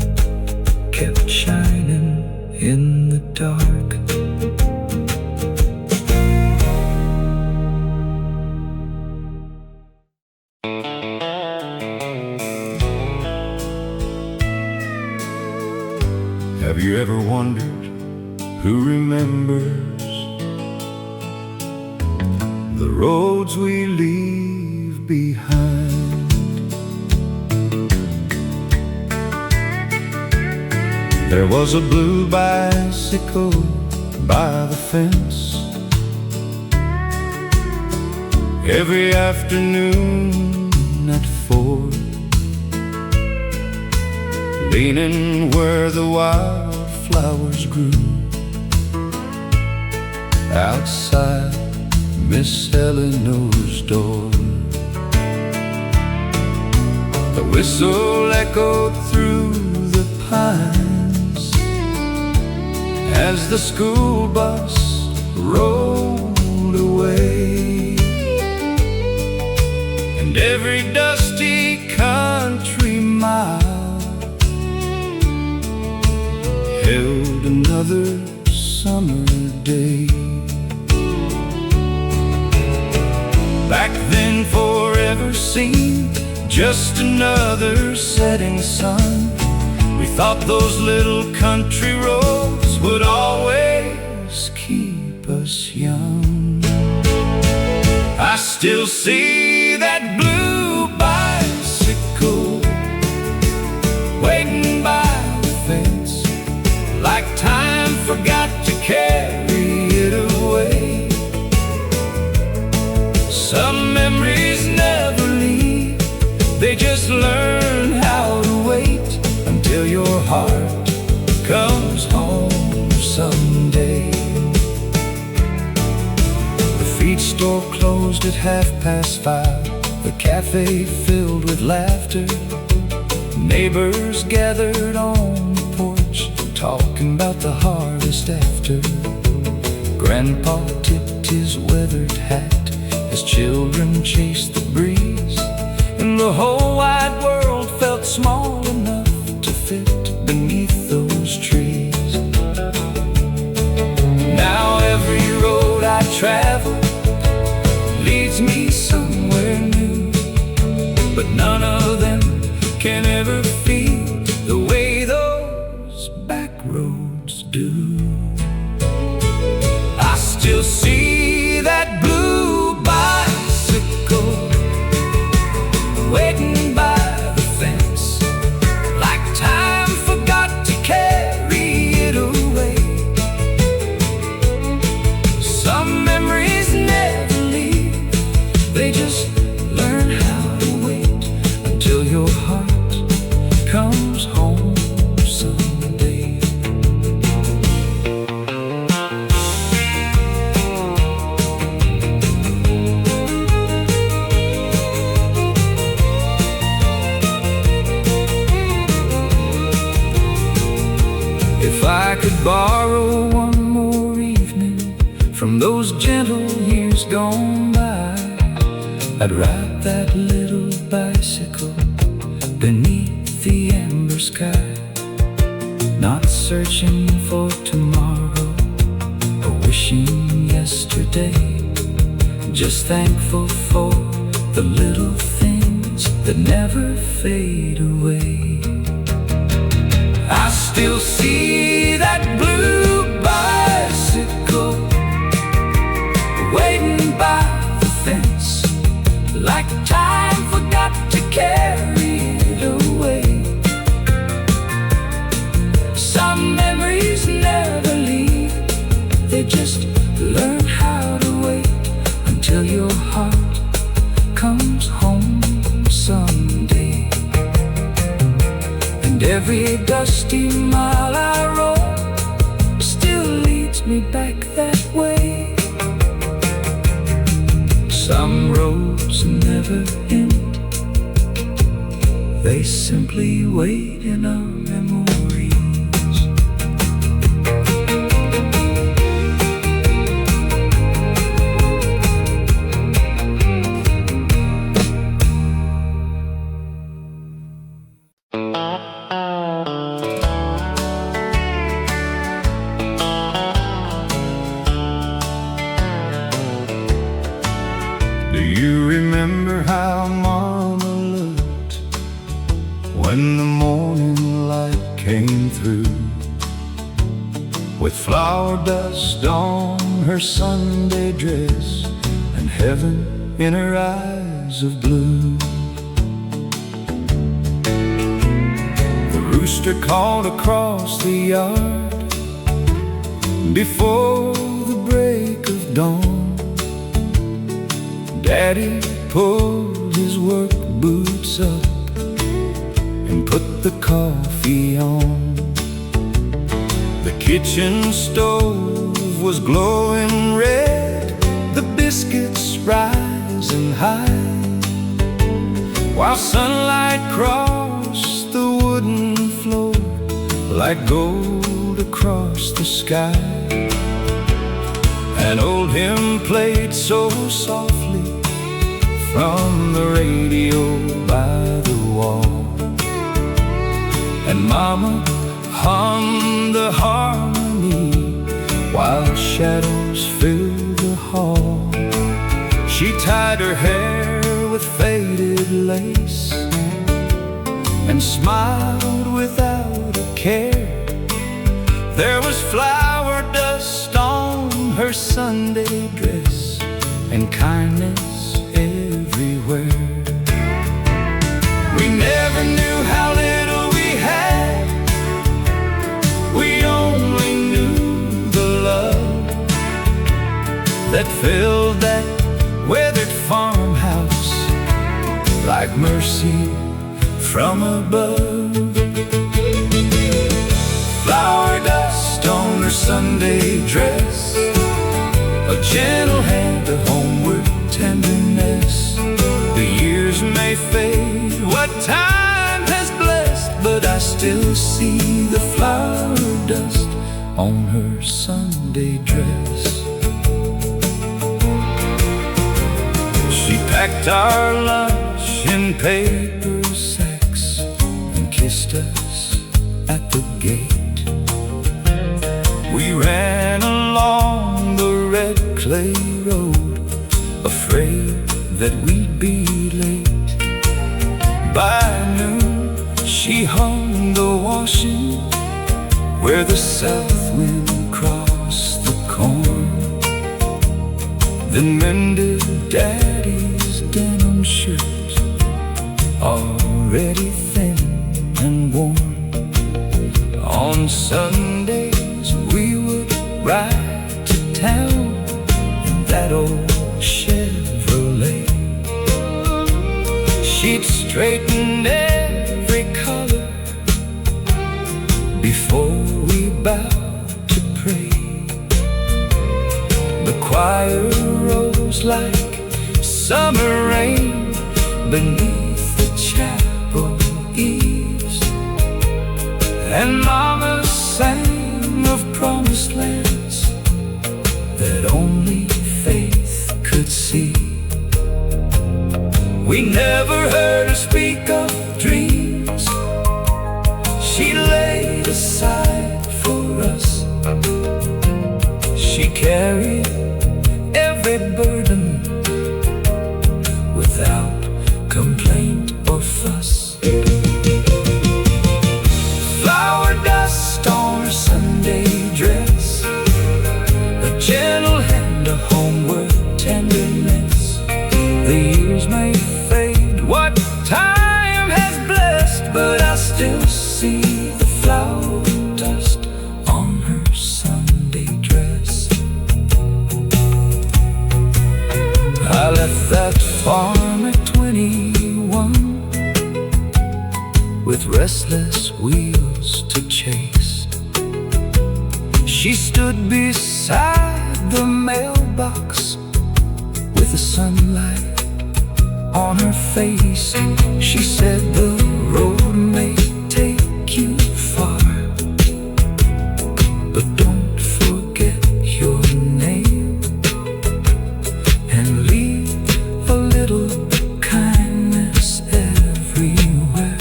kept shining in the dark. Have you ever wondered who remembers the roads we leave behind? There was a blue bicycle by the fence every afternoon at 4, leaning where the wildflowers grew outside Miss Eleanor's door. The whistle echoed through the pines as the school bus rolled away, and every dusty country mile held another summer day. Back then forever seemed just another setting sun. We thought those little country roads would always keep us young. I still see that blue bicycle waiting by the fence, like time forgot to carry it away. Some memories never leave, they just learn how to wait until your heart comes home someday. The feed store closed at 5:30, the cafe filled with laughter. Neighbors gathered on the porch, talking about the harvest after. Grandpa tipped his weathered hat as children chased the breeze, and the whole wide world felt small enough to fit beneath those trees. Now every road I travel leads me somewhere new, but none of them can ever feel the way those back roads do. I still see that blue bicycle waiting by the fence, like time forgot to carry it away. Some memories never leave, they just learn how to wait until your heart comes home someday. If I could borrow one more evening from those gentle years gone by, I'd ride that little bicycle beneath the amber sky, not searching for tomorrow or wishing yesterday, just thankful for the little things that never fade away. I still see that blue bicycle waiting by the fence, like time forgot to carry it away. Some memories never leave, they just learn how to wait until your heart comes home someday. And every dusty mile I roll still leads me back that way. Some roads never end, they simply wait in our memories. Do you remember how Mama looked when the morning light came through, with flower dust on her Sunday dress and heaven in her eyes of blue? The rooster called across the yard before the break of dawn. Daddy pulled his work boots up and put the coffee on. The kitchen stove was glowing red, the biscuits rising high, while sunlight crossed the wooden floor like gold across the sky. An old hymn played so softly from the radio by the wall, and Mama hummed the harmony while shadows filled the hall. She tied her hair with faded lace and smiled without a care. There was flower dust on her Sunday dress and kindness everywhere. We never knew how little we had, we only knew the love that filled that weathered farmhouse like mercy from above. Flower dust on her Sunday dress, a gentle hand, a homeward tenderness. The years may fade, what time has blessed still see the flower dust on her Sunday dress. She packed our lunch in paper sacks and kissed us at the gate. We ran along the red clay road, afraid that we'd be late. By noon, she hung the washing where the south wind crossed the corn, then mended Daddy's denim shirt, already thin and worn. On Sundays we would ride to town in that old Chevrolet. She'd straighten every color before we bowed to pray. The choir rose like summer rain beneath the chapel eaves, and Mama sang of promised lands that only faith could see. We never heard her speak of dreams she laid aside for us. She carried every burden without complaint or fuss. Flower dust on her Sunday dress, a gentle hand, a homeward tenderness. The years may fade, what time has blessed, but I still see the flower dust on her Sunday dress. I left that farm at 21 with restless wheels to chase. She stood beside the mailbox with the sunlight on her face. She said the road may take you far, but don't forget your name, and leave a little kindness everywhere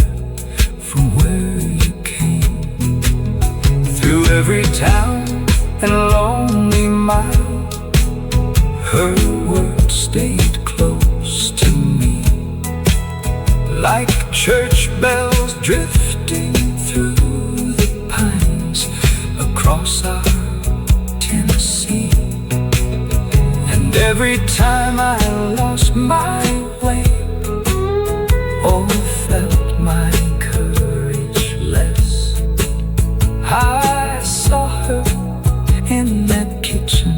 from where you came. Through every town and lonely mile, her words stayed close to me, like church bells drifting through the pines across our Tennessee. And every time I lost my way or felt my courage less, I saw her in that kitchen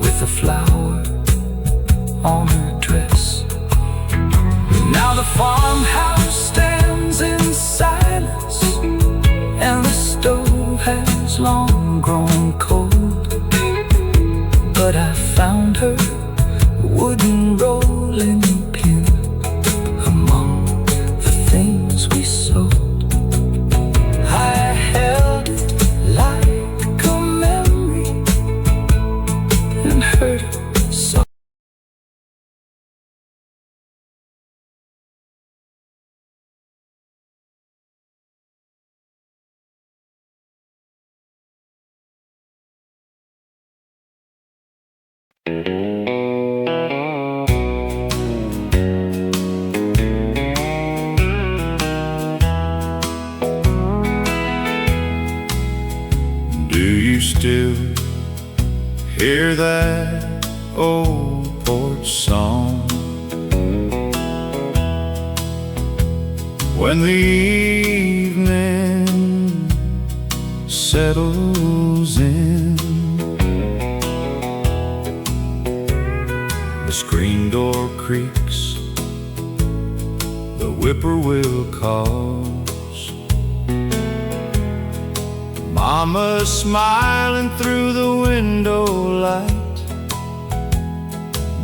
with a flower on her dress. Now the farmhouse stands in silence, and the stove has long grown cold, but I found her wooden rolling pin among the things we sold. I held it like a memory and heard her song. Do you still hear that old porch song when the evening settles in? The screen door creaks, the whippoorwill calls, Mama's smiling through the window light,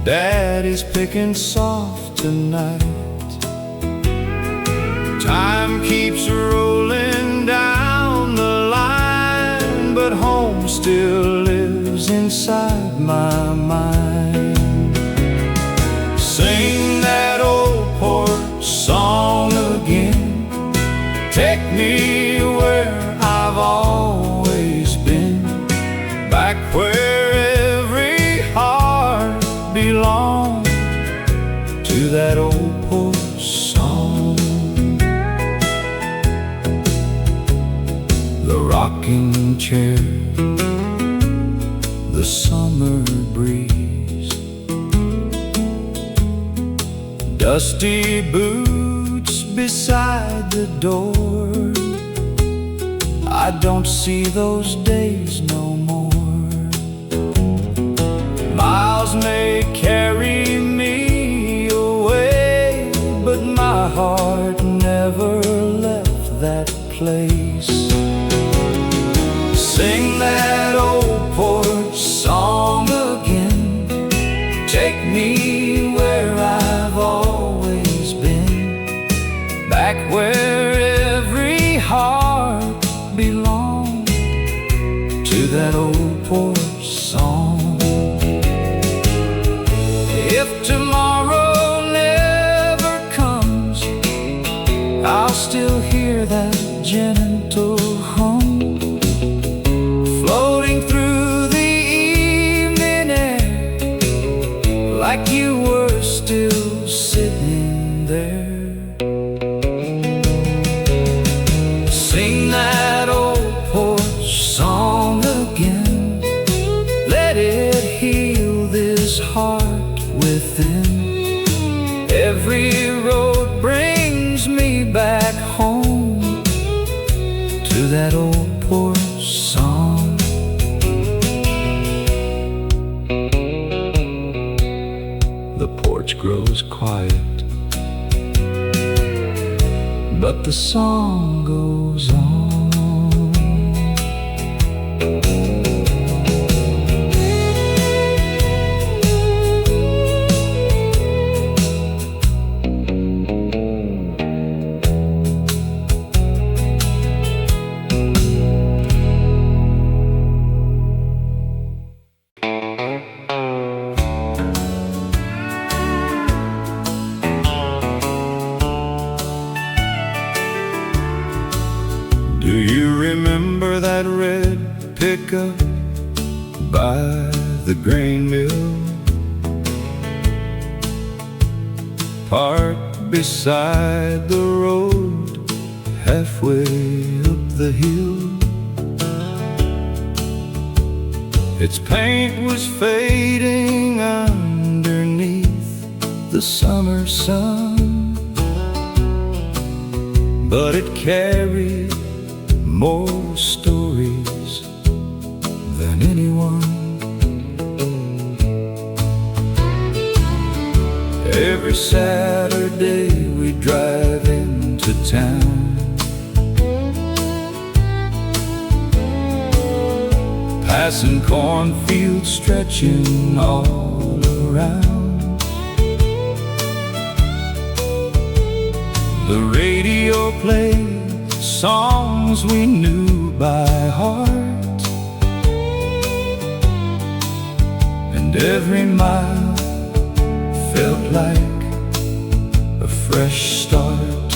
Daddy's picking soft tonight. Time keeps rolling down the line, but home still lives inside my mind. Sing that old porch song again. Take me where I've always been, back where every heart belonged to that old porch song. The rocking chair, the summer breeze, dusty boots beside the door. I don't see those days no more. Miles may carry me away, but my heart never left that place. Sing that old porch song again. Take me where I've always been, back where every heart belonged to that old porch song. If tomorrow never comes, I'll still hear that gentle hum floating through the evening air, like you were still sitting there. Sing that old porch song again. Let it heal this heart within. Every road brings me back home to that old porch song. The porch grows quiet, but the song goes on. Do you remember that red pickup by the grain mill, parked beside the road halfway up the hill? Its paint was fading underneath the summer sun, but it carried more stories than anyone. Every Saturday we drive into town, passing cornfields stretching all around. The radio played songs we knew by heart, and every mile felt like a fresh start.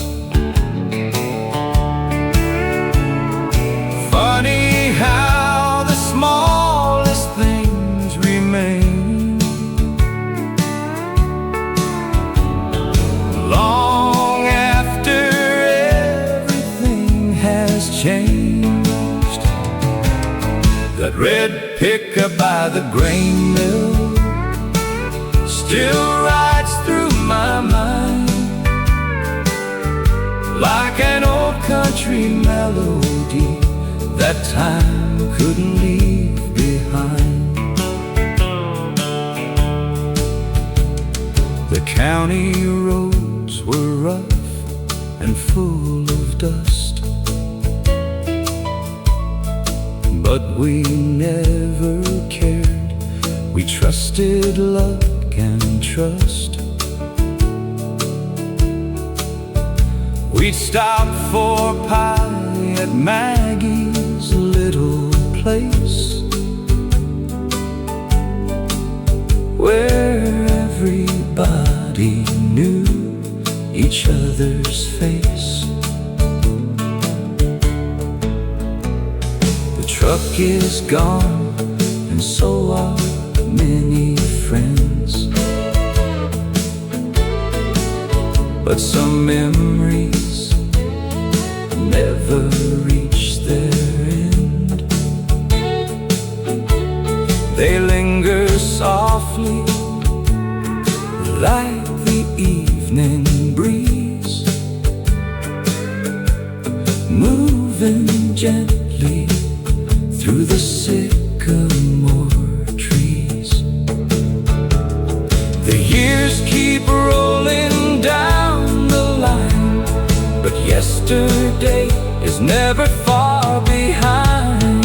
Funny how the smallest things remain long after everything has changed. That red pickup by the grain mill still rides through my mind like an old country melody that time couldn't leave behind. The county roads were rough and full of dust, but we never cared. We trusted luck and trust. We'd stop for pie at Maggie's little place, where everybody knew each other's face. The truck is gone, and so are many friends, but some memories never reach their end. They linger softly like the evening breeze, moving gently through the sycamore trees. The years keep rolling down the line, but yesterday is never far behind.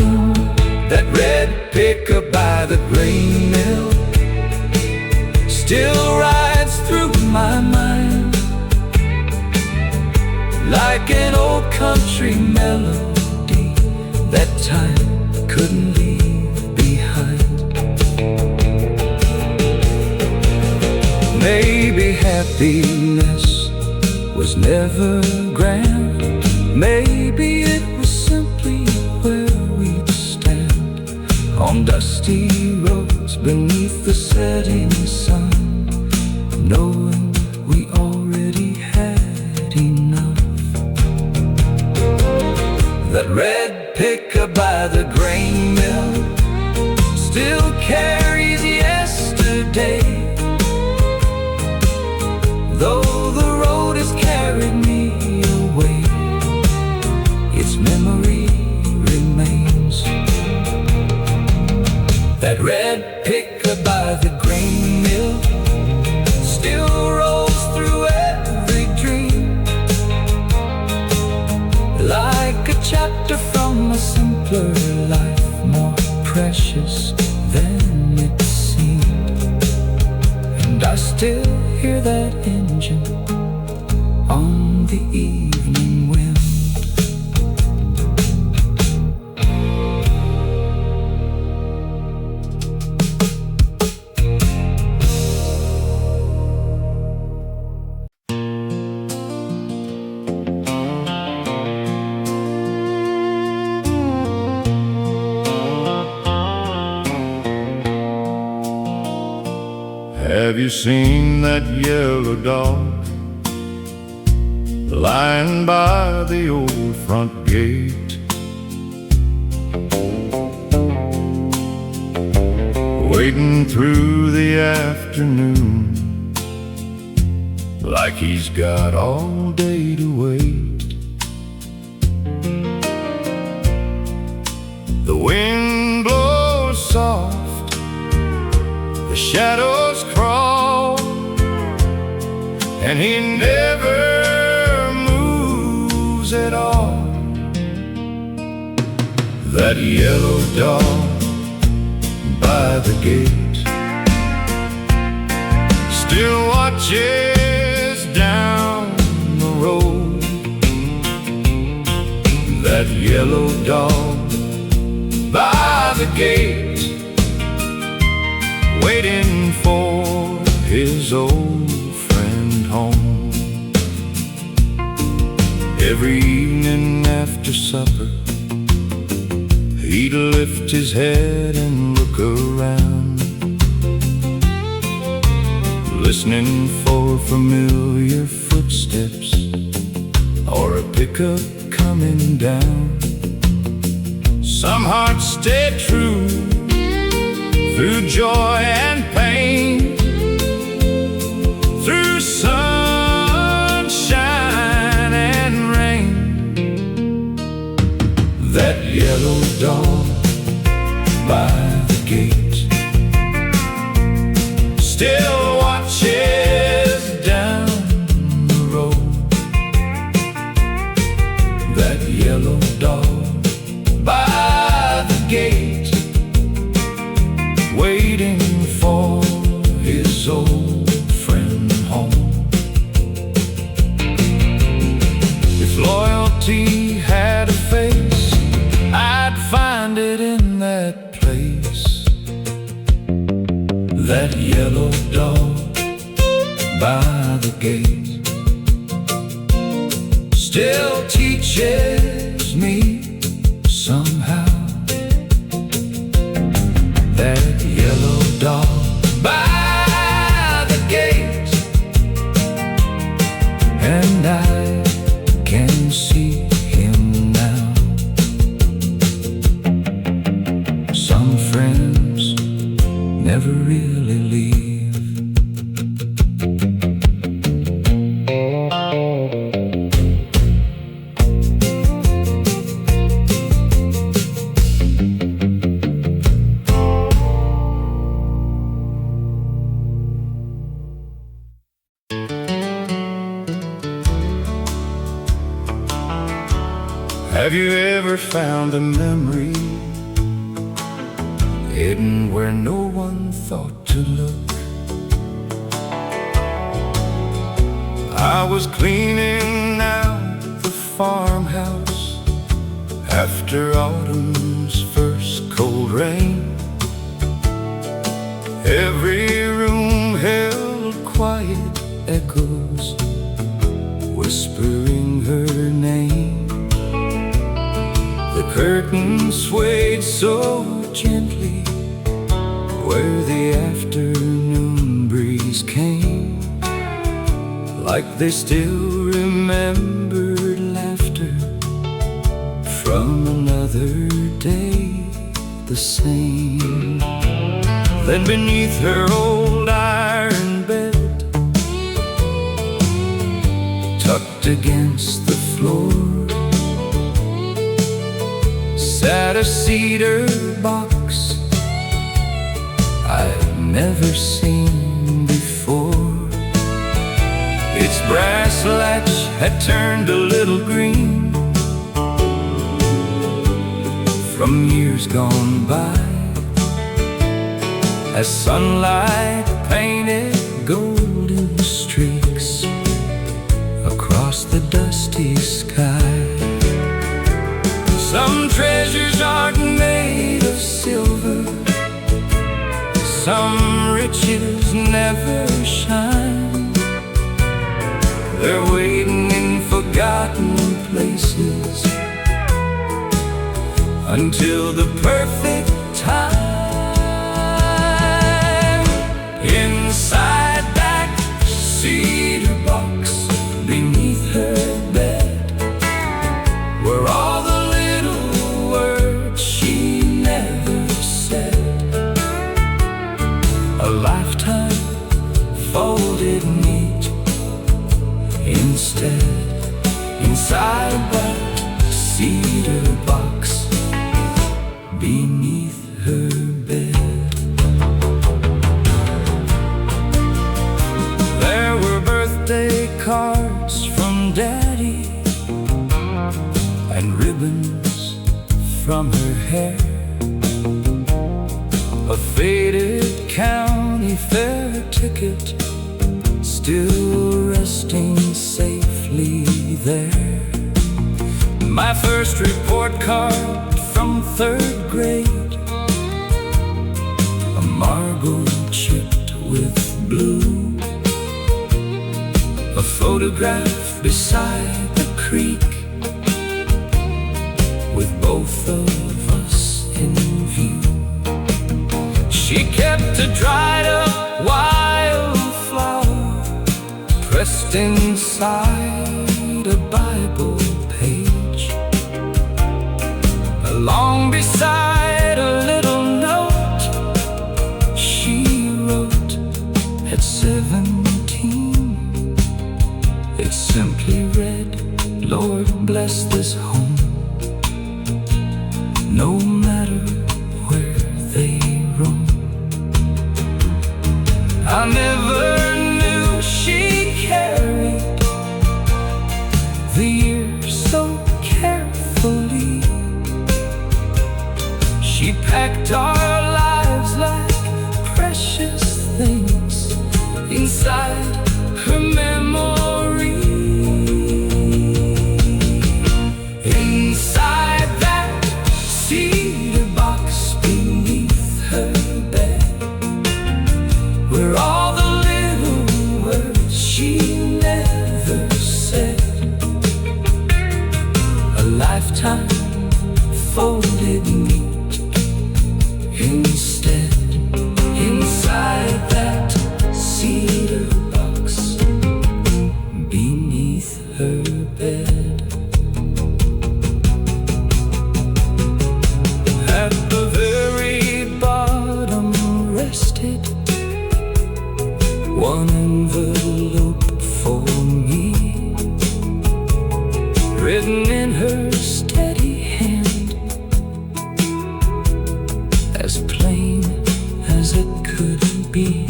That red pickup by the grain mill still rides through my mind like an old country melody that time couldn't leave behind. Maybe happiness was never grand. Maybe it was simply where we'd stand on dusty roads beneath the setting sun, knowing we already had enough. That red pickup by the grain mill still carries yesterday, though the road has carried me away, its memory remains. That red pickup by the grain mill still rolls through every dream, like a chapter from a simpler life, more precious than it seemed. And I still hear that engine on the evening wind. Have you seen that yellow dog lying by the old front gate, waiting through the afternoon, like he's got all day to wait? The wind blows soft, the shadows crawl, and he never moves at all. That yellow dog by the gate still watches down the road. That yellow dog by the gate, waiting for his old friend home. Every evening after supper, he'd lift his head and look around, listening for familiar footsteps or a pickup coming down. Some hearts stay true through joy and pain, through sunshine and rain. That yellow dog by the gate still watches down the road. That yellow dog by the gate, waiting for That yellow dog by the gate still teaches me somehow. That yellow dog by the gate, and I can see him now. Some friends never really leave. Have you ever found a memory Hidden where no one thought to look? I was cleaning out the farmhouse after autumn's first cold rain. Every room held quiet Echoes whispering her name. The curtains swayed so Gently where the afternoon breeze came, like they still remembered laughter from another day the same. Then beneath her old iron bed, tucked against the floor, sat a cedar box I'd never seen before. its brass latch had turned a little green from years gone by, as sunlight painted golden streaks across the dusty sky. Some treasures aren't made of silver, some riches never shine. they're waiting in forgotten places until the perfect time. inside that Cedar box beneath her bed were all the little words she never said. A lifetime folded neat instead, inside that cedar box beneath her bed. There were birthday cards from Daddy and ribbons from her hair, a faded county fair ticket still resting safely there. My first report card from 3rd grade, a marble chipped with blue, a photograph beside the creek with both of us in view. She kept a dried up wildflower pressed inside a Bible page, along beside a little note she wrote at 17. It simply read, Lord bless this home, no matter where they roam. I never knew she carried the years so carefully. She packed our lives like precious things inside her memory. Inside that cedar box beneath her bed were all the little words she never said. A lifetime folded neat instead. Inside that cedar box beneath her bed. At the very bottom rested one envelope for me, written in her steady hand, as plain as it could be.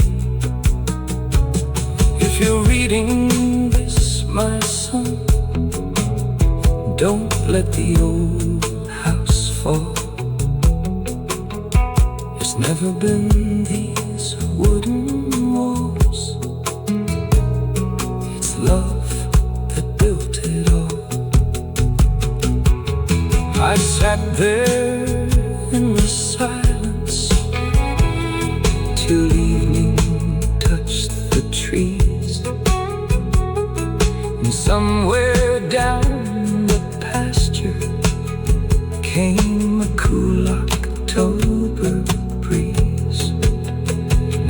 If you're reading this, my son, don't let the old house fall. It's never been these wooden walls. It's love that built it all. I sat there in the silence till evening touched the trees, and somewhere down the pasture came a cool October breeze.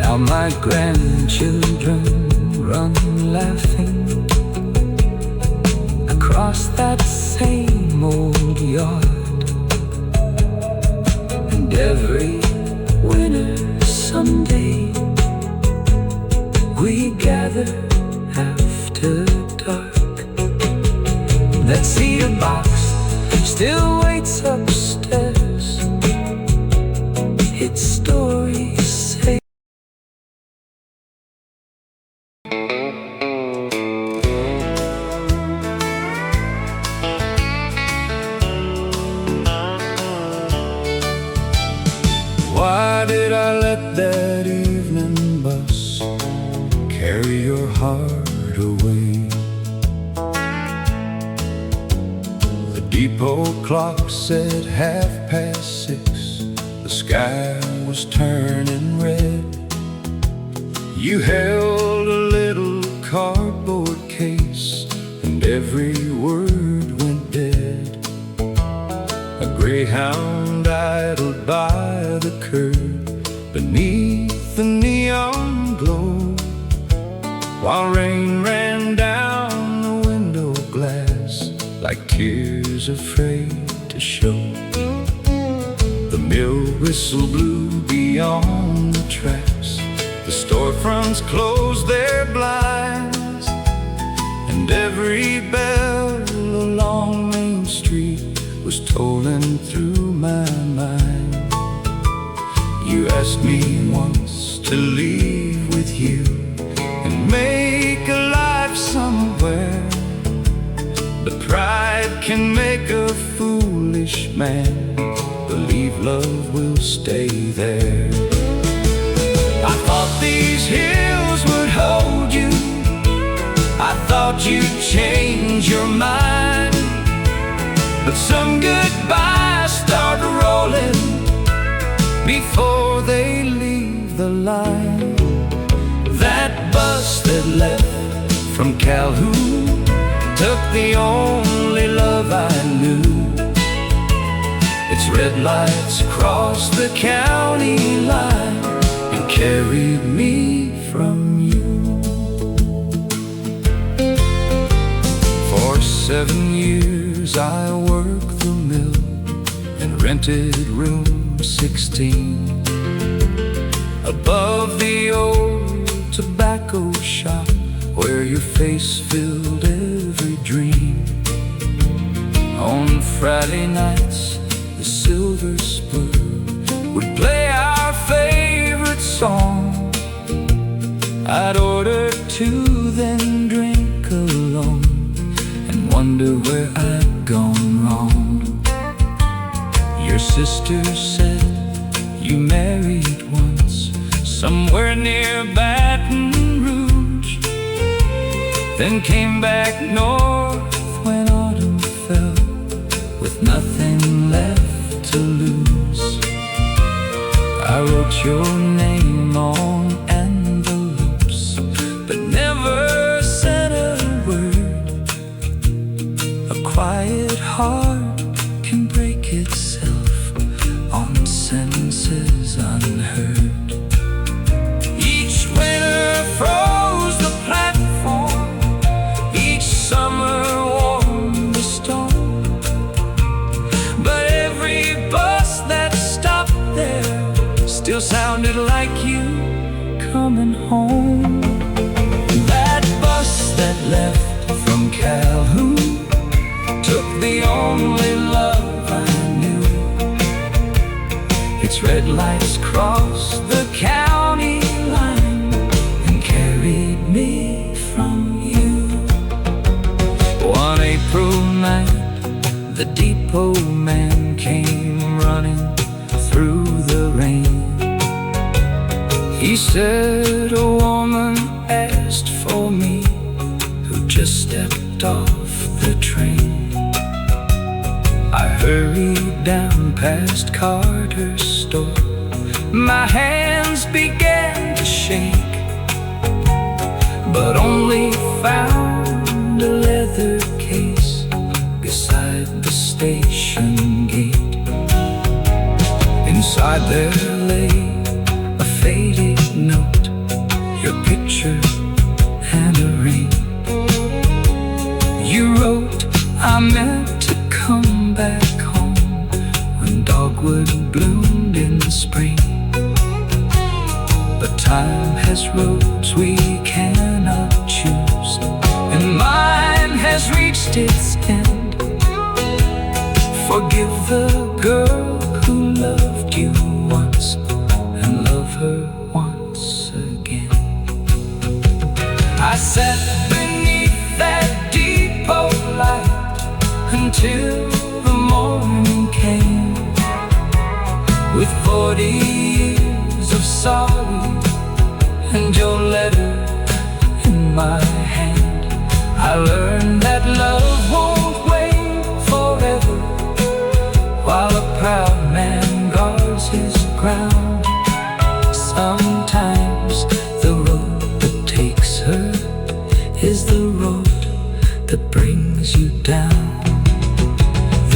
Now my grandchildren run laughing across that same old yard, and every winter Sunday we gather after dark. That cedar box still waits upstairs. Its stories say Why did I let that evening bus carry your heart away? The depot clock said 6:30. The sky was turning red. You held a little cardboard case, and every word went dead. A greyhound idled by the curb beneath the neon glow, while rain ran down the window glass like tears afraid to show. The mill whistle blew beyond the tracks. The storefronts closed their blinds, and every bell along Main Street was tolling through my mind. You asked me once to leave with you and make a life somewhere, but pride can make a foolish man believe love will stay there. I thought these hills would hold you. I thought you'd change your mind, but some goodbyes start rolling before they leave the line. That bus that left from Calhoun took the only love I knew. Its red lights crossed the county line and carried me from you. For 7 years I worked the mill and rented room 16 above the old tobacco shop, where your face filled every dream. On Friday nights the silver spoon would play our favorite song. I'd order 2, then drink alone and wonder where I'd gone wrong. Your sister said you married once somewhere near Baton Rouge, then came back north when autumn fell, with nothing left to lose. I wrote your name on envelopes coming home. That bus that left from Calhoun took the only love I knew. Its red lights crossed the county line and carried me from you. One April night, the depot man came running through the rain. He said a woman asked for me, who just stepped off the train. I hurried down past Carter's store. My hands began to shake, but only found a leather case beside the station gate. Inside there lay a faded note, your picture and a ring. You wrote, I meant to come back home when dogwood bloomed in the spring. But time has roads we cannot choose, and mine has reached its end. Forgive the girl who loved you once, and love her once again. I sat beneath that depot light until the morning came, with 40 years of sorry and your letter in my hand. I learned that love won't wait forever, while a proud man guards his ground. Sometimes the road that takes her is the road that brings you down.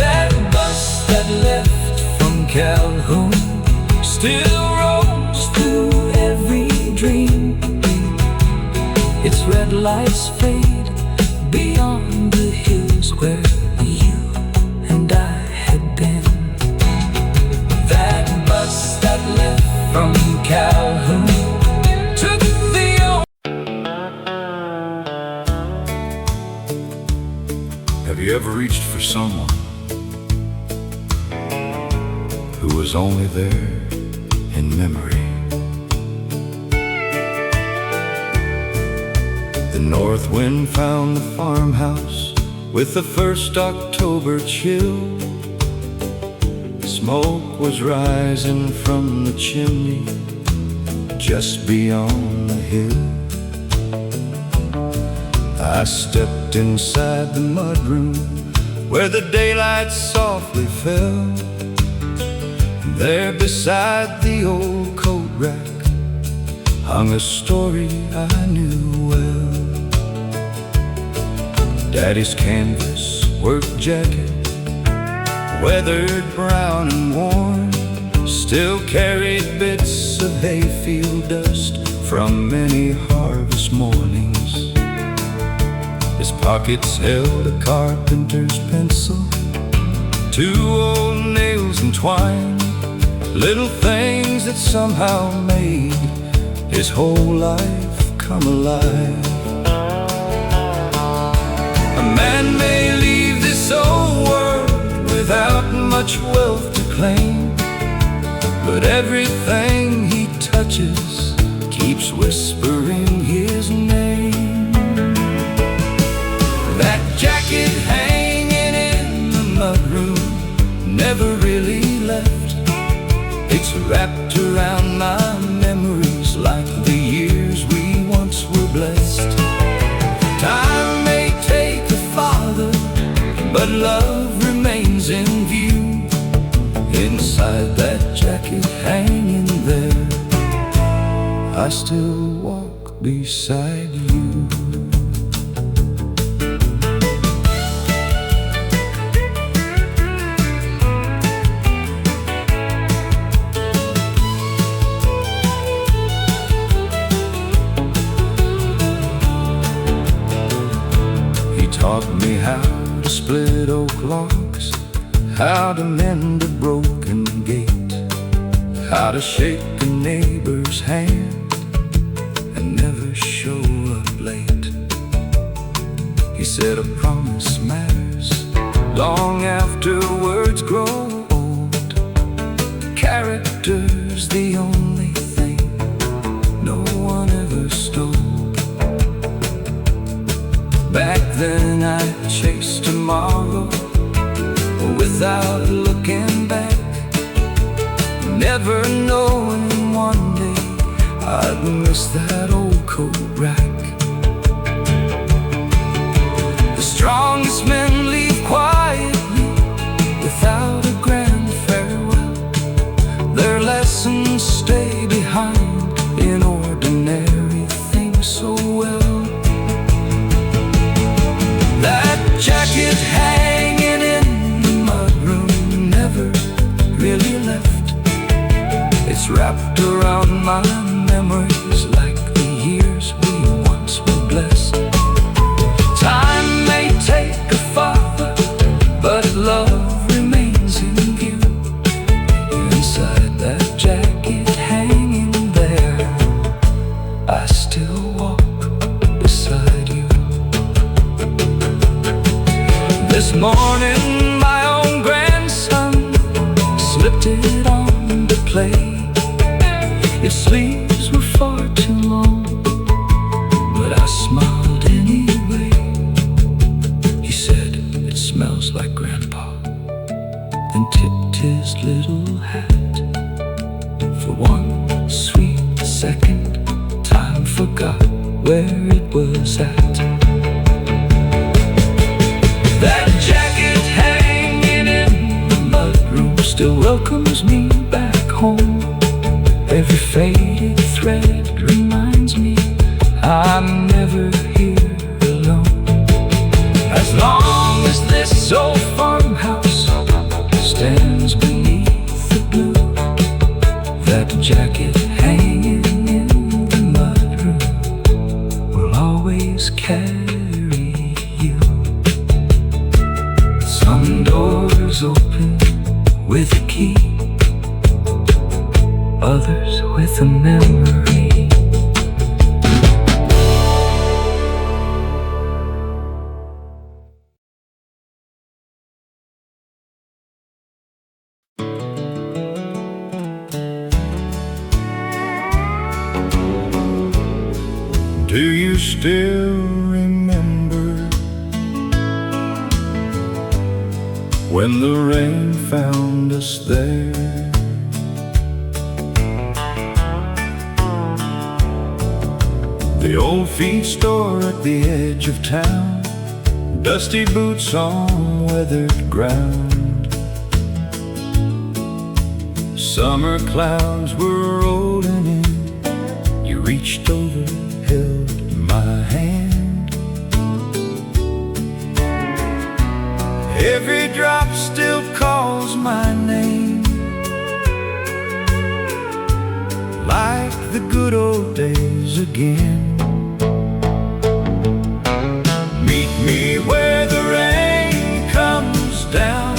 That bus that left from Calhoun still rolls through every dream. Its red lights fade beyond the hills where you and I had been. That bus that left from Calhoun took the old. Have you ever reached for someone who was only there in memory? The north wind found the farmhouse with the first October chill. Smoke was rising from the chimney just beyond the hill. I stepped inside the mudroom where the daylight softly fell. There beside the old coat rack hung a story I knew well. Daddy's canvas work jacket, weathered brown and worn, still carried bits of hayfield dust from many harvest mornings. His pockets held a carpenter's pencil, 2 old nails and twine, little things that somehow made his whole life come alive. A man may leave this old world without much wealth to claim, but everything he touches keeps whispering his name. That jacket hanging in the mudroom never really left. It's wrapped around my memories like the years we once were blessed. Time may take a father, but love remains in view. Inside that jacket hanging there, I still walk beside you. Taught me how to split oak logs, how to mend a broken gate, how to shake a neighbor's hand show up late. He said a promise matters long after words grow old. Character's the only thing no one ever stole. Back then I chased tomorrow without looking back, never knowing one day I'd miss that old coat rack. The strongest men leave quietly without a grand farewell. Their lessons stay behind in ordinary things so well. That jacket hanging in the mudroom never really left. It's wrapped around my memories like the years we once were blessed. Time may take a father, but love remains in view. Inside that jacket hanging there, I still walk beside you. This morning my own grandson slipped it on to play. Its sleeves were far too long, but I smiled anyway. He said, "It smells like Grandpa," then tipped his little hat. For one sweet second, time forgot where it was at. That jacket hanging in the mudroom still welcomes me back home. Every faded thread reminds me I'm never here alone. As long as this old farmhouse stands beneath the blue, that jacket hanging in the mudroom will always carry you. Some doors open with a key, others with a memory. Do you still remember when the rain found us there? The old feed store at the edge of town, dusty boots on weathered ground. Summer clouds were rolling in. You reached over, held my hand. Every drop still calls my name, like the good old days again. Meet me where the rain comes down,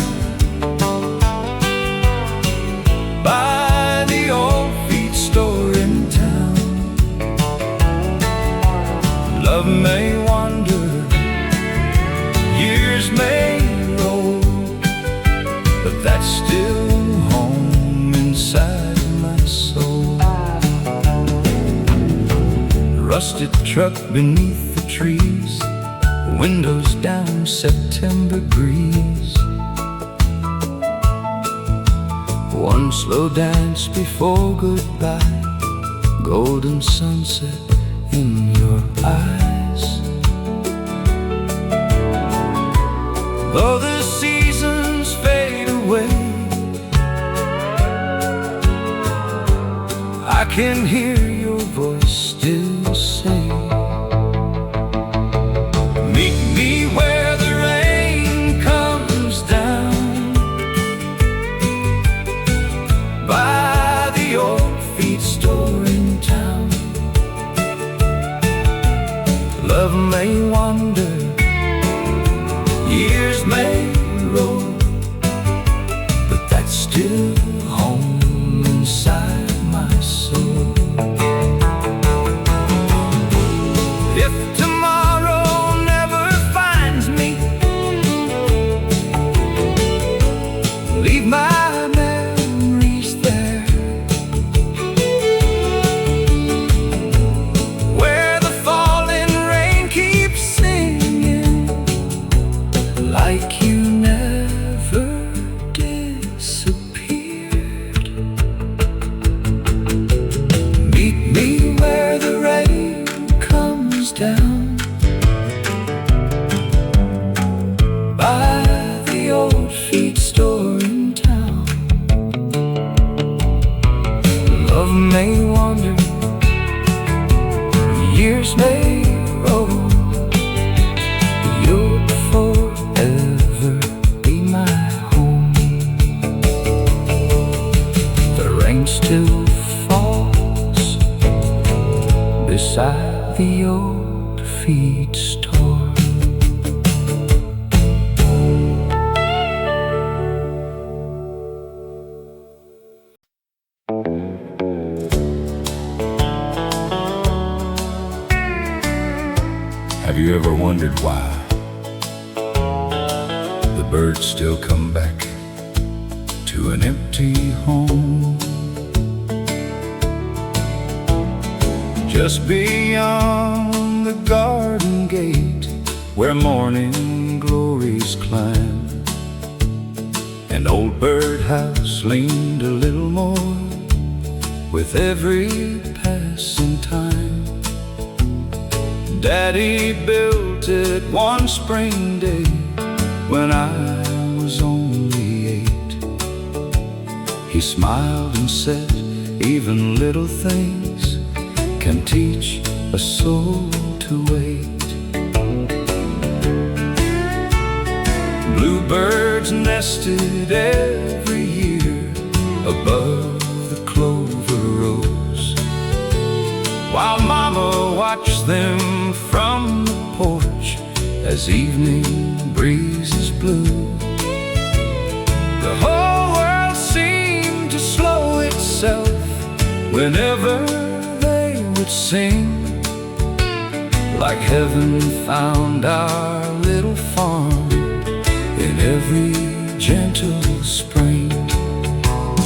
by the old feed store in town. Love may wander, years may roll, but that's still home inside my soul. Rusted truck beneath the trees, windows down, September breeze. One slow dance before goodbye, golden sunset in your eyes. Though the seasons fade away, I can hear your voice still say, meet me where the rain comes down, by the old feed store in town. Love may wander, years may roll, but that's still home inside my soul. years may roll, you'll forever be my home. The rain still falls beside the old feed store. Have you ever wondered why the birds still come back to an empty home? Just beyond the garden gate, where morning glories climb, an old birdhouse leaned a little more with every passing time. Daddy built it one spring day when I was only 8. He smiled and said, even little things can teach a soul to wait. Bluebirds nested every year above the clover rows, while Mama watched them from the porch as evening breezes blew. The whole world seemed to slow itself whenever they would sing, like heaven found our little farm in every gentle spring.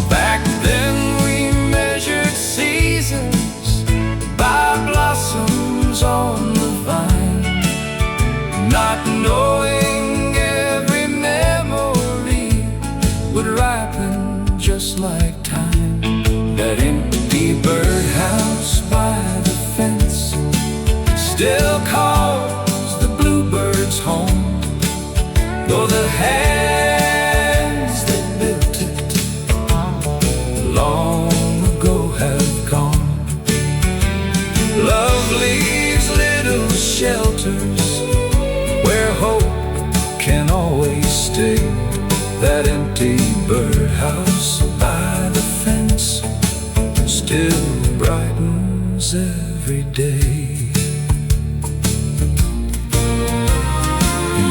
Back then we measured seasons by blossoms on the vine, not knowing every memory would ripen just like time. That empty birdhouse by the fence still calls the bluebirds home, though the hands that built it long ago have gone. Love leaves little shelters where hope can always stay. That empty birdhouse by the fence still brightens every day.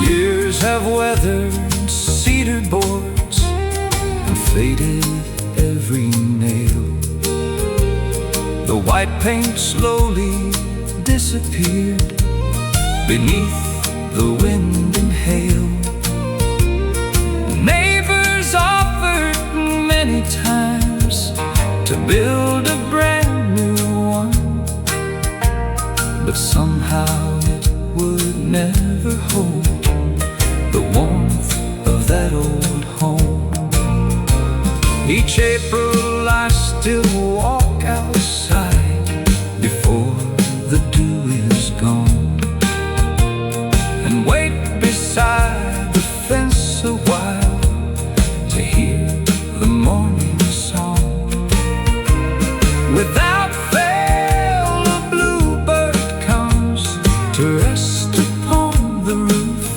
Years have weathered cedar boards and faded every nail. The white paint slowly disappeared beneath the wind and hail. Neighbors offered many times to build a brand new one, but somehow it would never hold the warmth of that old home. Each April I still walk outside before the dew is gone, and wait beside the fence a while to hear the morning song. Without fail a bluebird comes to rest upon the roof,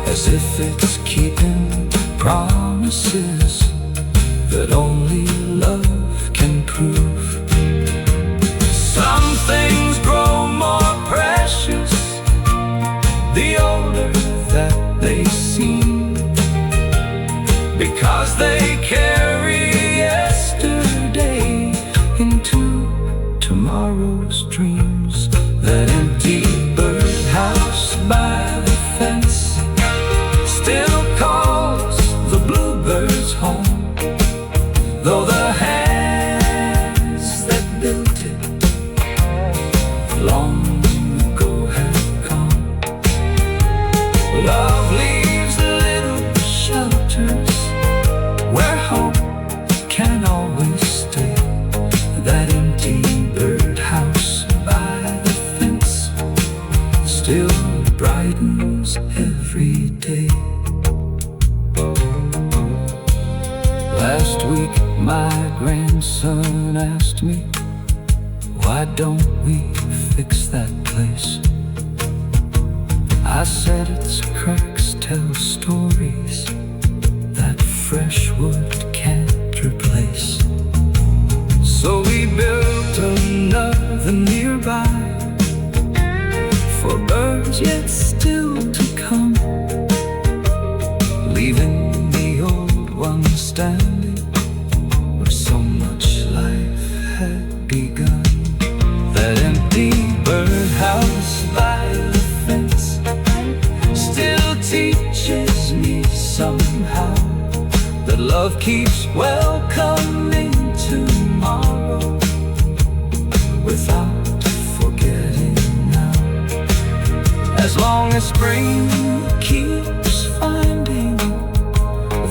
as if it's keeping promises that only love can prove. Some things grow more precious the older that they seem, because they carry yesterday into tomorrow's dreams. That empty birdhouse by the fence still calls the bluebirds home, though the hands that built it long ago have gone. Love leaves little shelters where hope can always stay. That empty birdhouse by the fence still brightens every day. Last week my grandson asked me why don't we fix that place? I said its cracks tell stories that fresh wood can't replace. So we built another nearby for birds yet still to come, leaving the old one standing where so much life had begun. That empty birdhouse by the fence still teaches me somehow that love keeps welcoming tomorrow without forgetting now. As long as spring keeps finding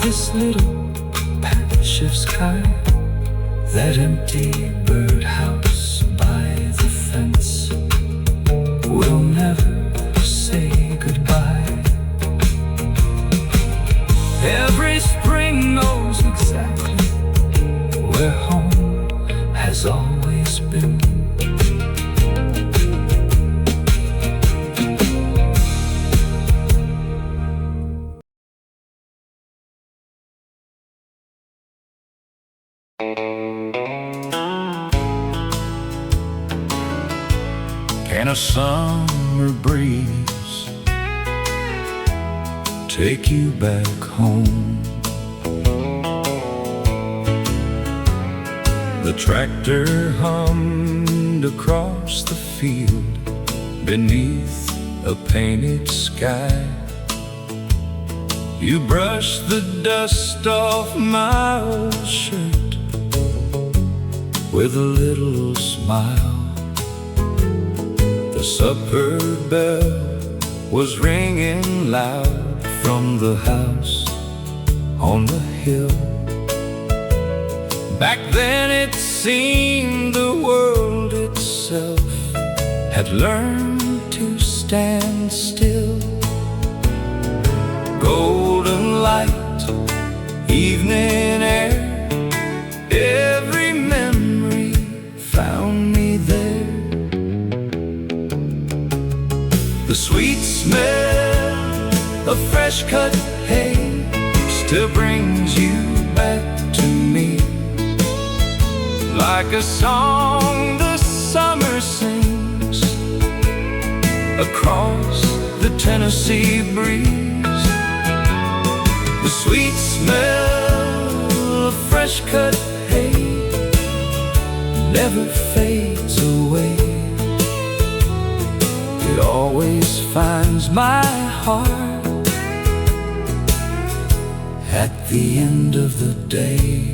this little patch of sky, that empty birdhouse by the fence will never say goodbye. Every spring knows exactly where home has always been. Can a summer breeze take you back home? The tractor hummed across the field beneath a painted sky. You brushed the dust off my old shirt with a little smile. The supper bell was ringing loud from the house on the hill. Back then it seemed the world itself had learned to stand still. Golden light, evening air, every memory found me there. The sweet smell of fresh cut hay still brings you back to me, like a song the summer sings across the Tennessee breeze. The sweet smell of fresh cut hay never fades away. It always finds my heart at the end of the day.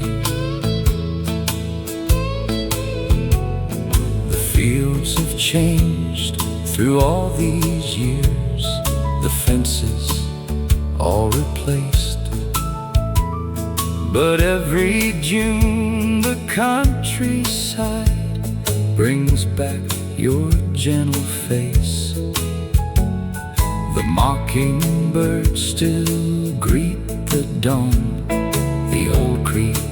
The fields have changed through all these years, the fences all replaced. But every June the countryside brings back your gentle face. The mockingbirds still greet the dawn. The old creek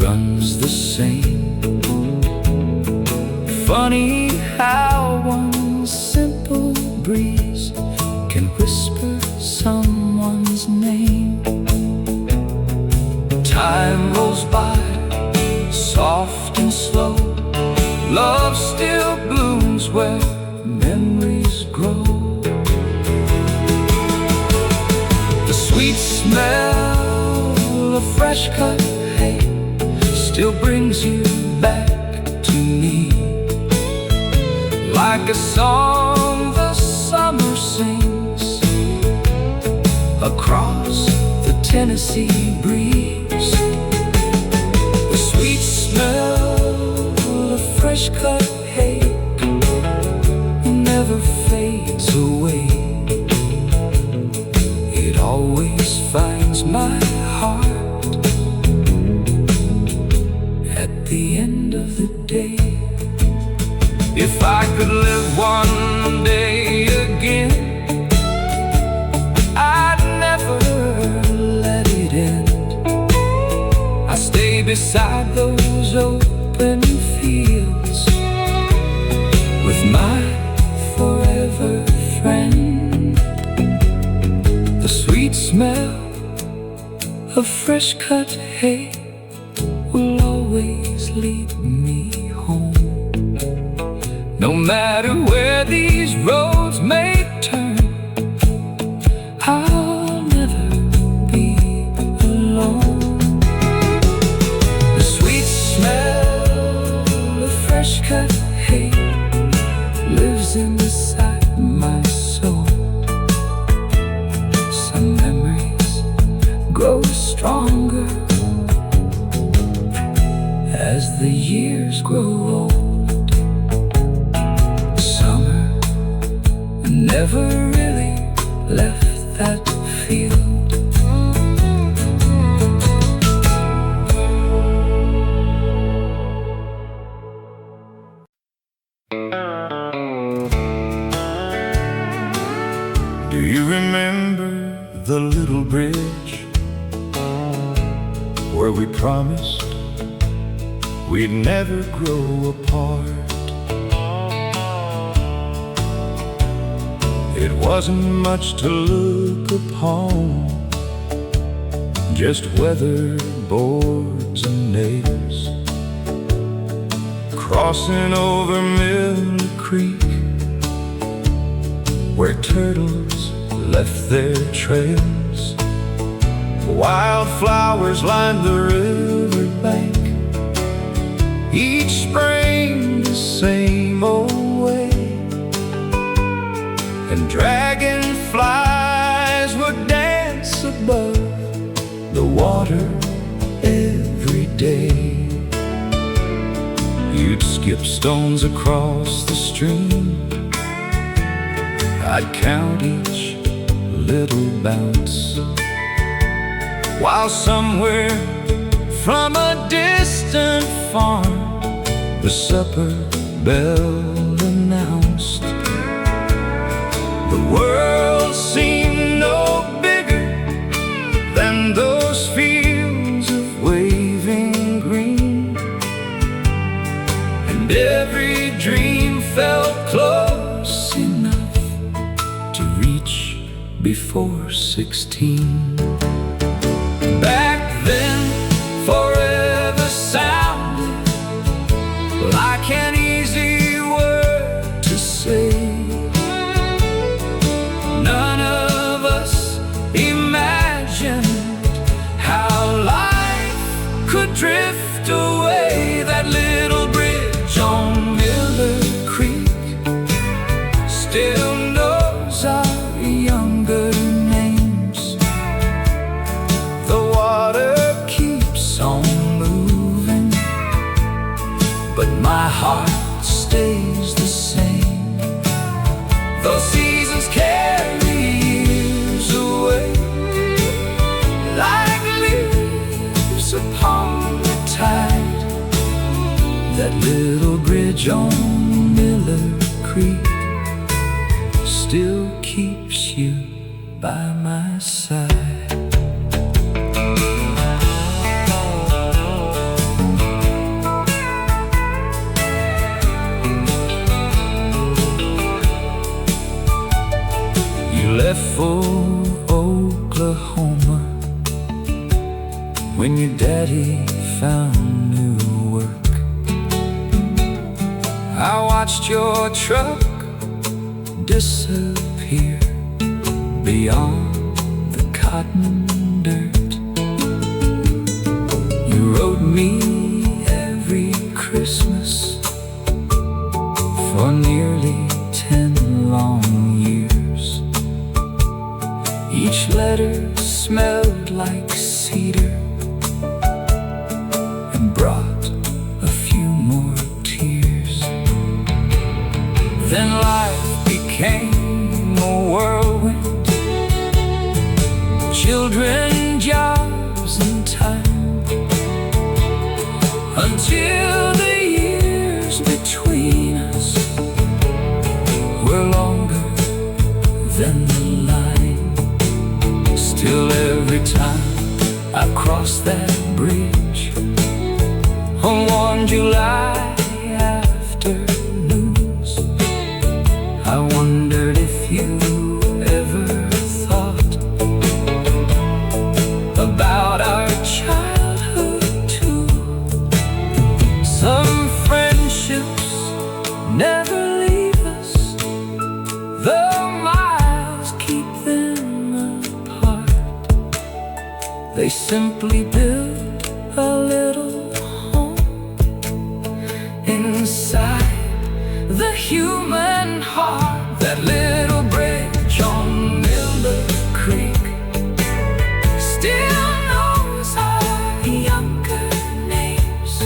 runs the same. Funny how one simple breeze can whisper someone's name. Time rolls by, soft and slow. Love still blooms where memories grow. The sweet smell of fresh cut hay still brings you back to me, like a song the summer sings across the Tennessee breeze. The sweet smell of fresh cut hay never fades away. It always finds my heart at the end of the day. If I could live one day again, I'd never let it end. I stay beside those open fields fresh cut hay will always lead me home. No matter where these roads may turn, I'll never be alone. The sweet smell of fresh cut hay lives inside my soul. Some memories grow stronger as the years grow old. Summer never really left that field. Do you remember the little bridge where we promised we'd never grow apart? It wasn't much to look upon, just weathered boards and nails. Crossing over Miller Creek, where turtles left their trails. Wildflowers lined the riverbank, each spring the same old way. And dragonflies would dance above the water every day. You'd skip stones across the stream, I'd count each little bounce, while somewhere from a distant farm the supper bell announced. The world seemed no bigger than those fields of waving green, and every dream felt close enough to reach before 16. Back then, forever sounded like an easy word to say. None of us imagined how life could drift away. That little bridge on Miller Creek still knows our younger names. The water keeps on moving, but my heart stays the same. Those seasons carry years away, like leaves upon the tide. That little bridge on Miller Creek still keeps you by my side. You left for Oklahoma when your daddy found new work. I watched your truck disappear beyond the cotton dirt. You wrote me every Christmas for nearly 10 long years. Each letter smelled like cedar and brought a few more tears. Then life became a whirlwind, children, jobs, and time, until the years between us were longer than the line. Still every time I cross that bridge on one July afternoons, I wondered if you ever thought about our never leave us. The miles keep them apart. They simply build a little home inside the human heart. That little bridge on Miller Creek still knows our younger names.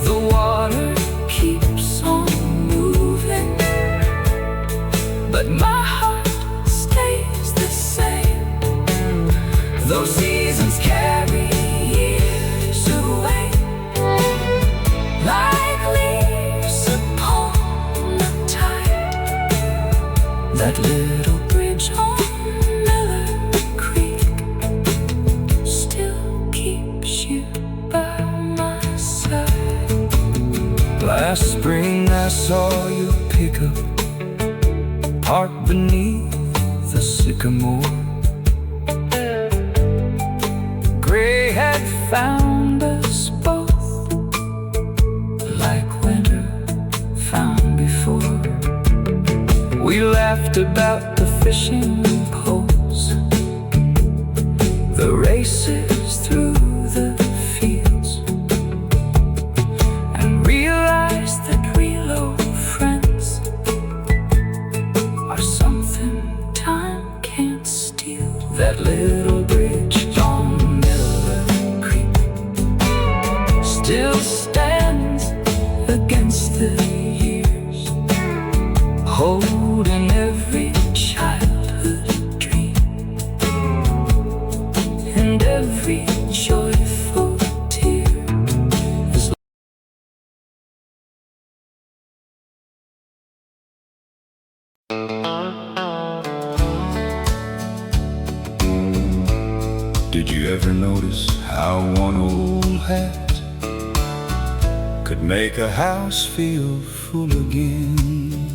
The water keeps on moving, but my heart stays the same. Those seasons carry years away, like leaves upon a tide. That little bridge on Miller Creek still keeps you by my side. Last spring I saw you pick up, parked beneath the sycamore. Gray had found us both, like winter found before. We laughed about the fishing poles, the races through the fields, and realized that real friends are something time can't steal. That little bridge on Miller Creek still stands against the years, holding every childhood dream and every joyful tear. Did you ever notice how one old hat could make a house feel full again?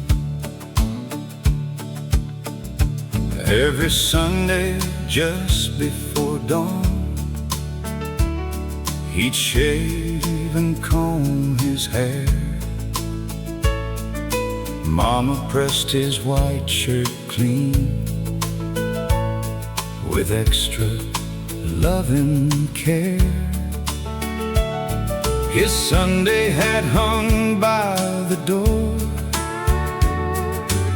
Every Sunday just before dawn, he'd shave and comb his hair. Mama pressed his white shirt clean with extra loving care. His Sunday hat hung by the door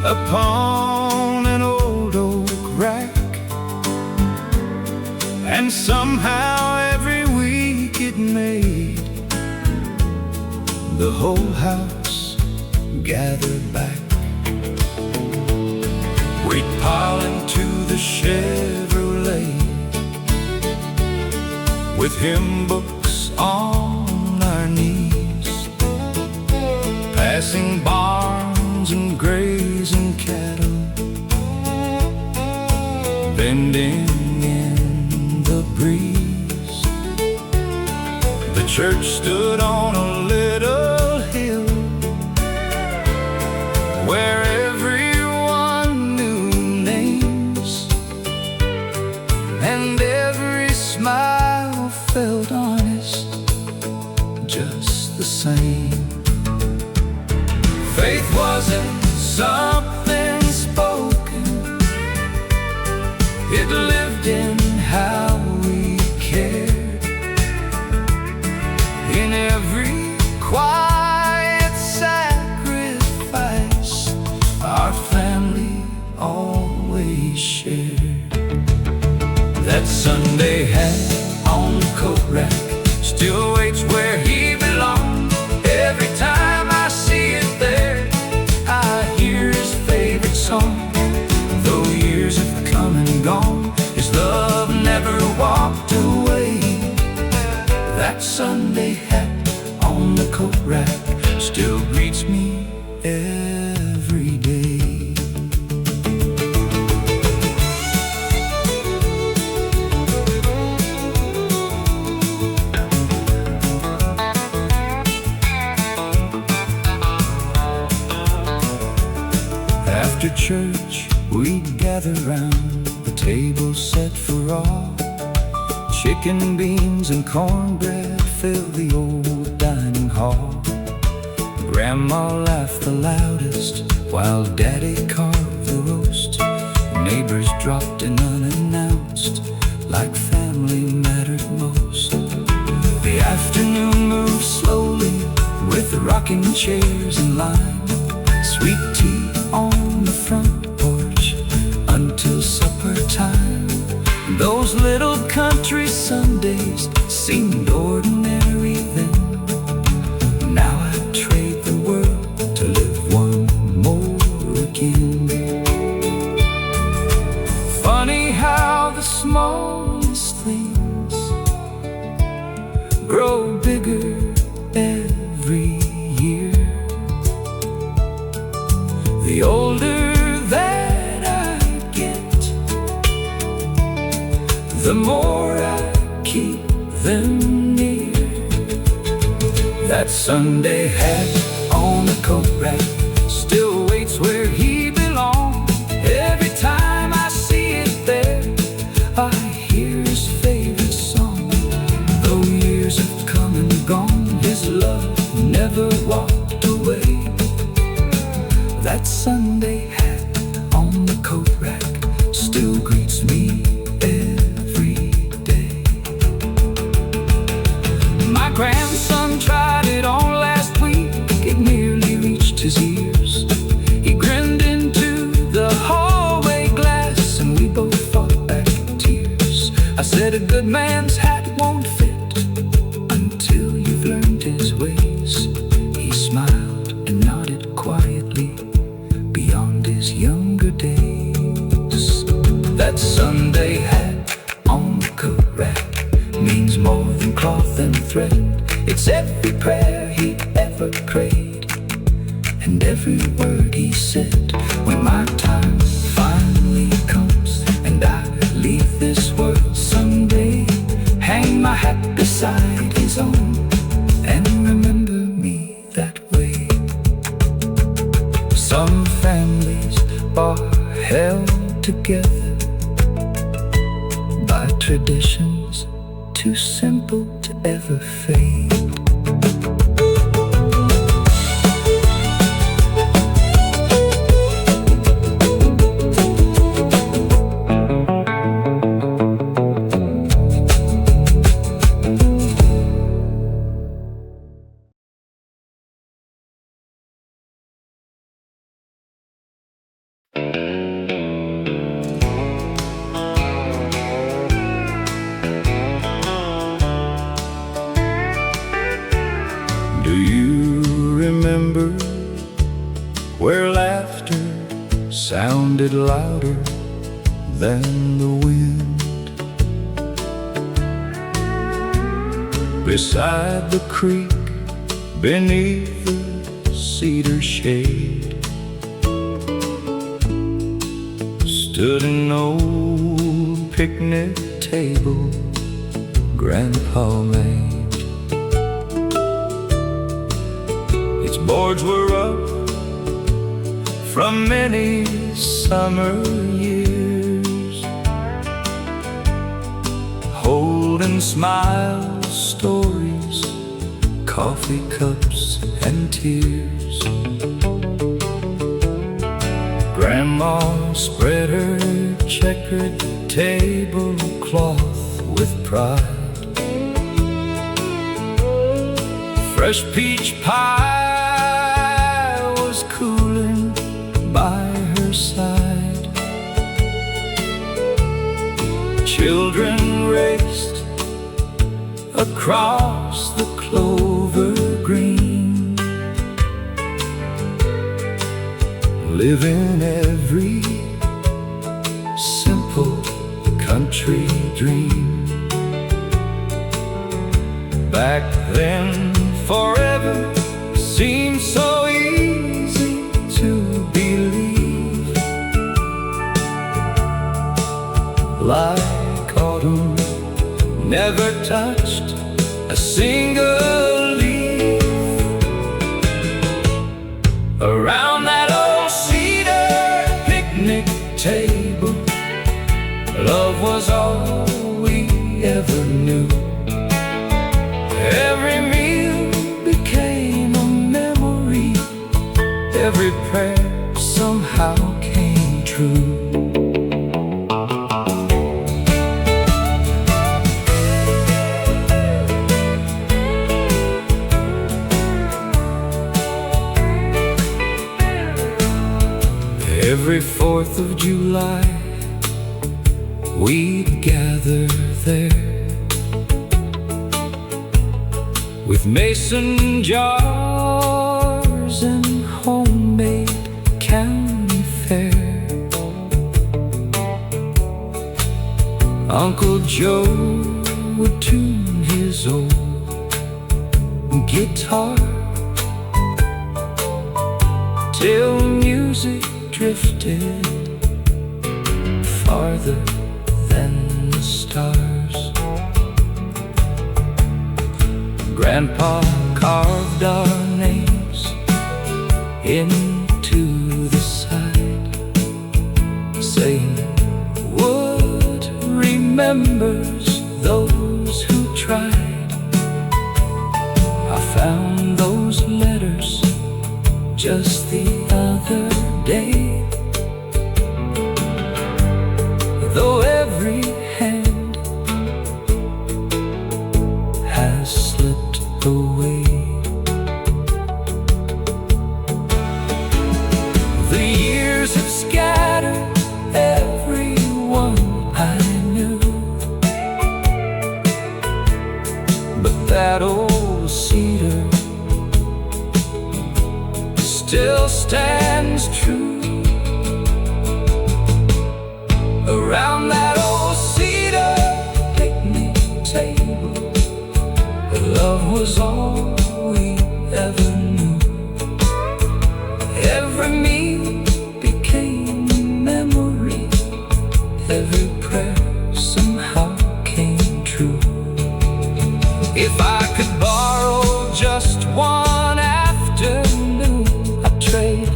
upon an old oak rack, and somehow every week it made the whole house gather back. We'd pile into the Chevrolet with hymn books on our knees, passing barns and grazing cattle, bending in the breeze. The church stood on a little hill where everyone knew names, and every smile felt honest, just the same. Faith wasn't something spoken, it lived in how we cared. In every quiet sacrifice, our family always shared. That Sunday hat on the coat rack still waits where he belongs. Every time I see it there, I hear his favorite song. Though years have come and gone, his love never walked away. That Sunday hat on the coat rack still greets me every day. After church, we'd gather round the table set for all. Chicken, beans, and cornbread fill the old dining hall. Grandma laughed the loudest while Daddy carved the roast. Neighbors dropped in unannounced, like family mattered most. The afternoon moved slowly with rocking chairs in line, sweet tea on the front porch until supper time. Those little country Sundays seemed ordinary then. Now I'd trade the world to live one more again. Funny how the smallest things grow bigger every year. The older that I get, the more I keep them near. That Sunday hat on the coat rack still waits where he belongs. Every time I see it there, I hear his favorite song. Though years have come and gone, his love never walked away. That Sunday hat on the coat rack still greets me every day. My grandson tried it on last week. It nearly reached his ears. He grinned into the hallway glass and we both fought back tears. I said a good man's hat won't fit until you've learned his ways. He smiled and nodded quietly beyond his younger days. That Sunday hat on the coat rack means more than cloth and thread. It's every prayer he ever prayed and every word he said. When my time finally comes and I leave this world someday, hang my hat beside his own and remember me that way. Some families are held together by traditions too simple to ever fade. Do you remember where laughter sounded louder than the wind? Beside the creek, beneath the cedar shade, stood an old picnic table Grandpa made. Its boards were up from many summer years, holding smile stories, coffee cups and tears. Grandma spread her checkered tablecloth with pride. Fresh peach pie was cooling by her side. Children raced across the clover green, living every simple country dream. Back then, forever seemed so easy to believe, like autumn never touched a single leaf. Around that old cedar picnic table, love was all we ever knew. Every meal became a memory Every prayer somehow came true. Every 4th of July we'd gather there with mason jars and homemade county fair. Uncle Joe would tune his old guitar till music drifted farther than the stars. Grandpa carved our names into the side, saying, "Wood remembers those who tried." I found those letters just the other day, though every hand has slipped away. The years have scattered everyone I knew, but that old cedar still stands true. Around that old cedar picnic table, love was all we ever knew. Every meal became a memory, every prayer somehow came true. If I could borrow just one afternoon, I'd trade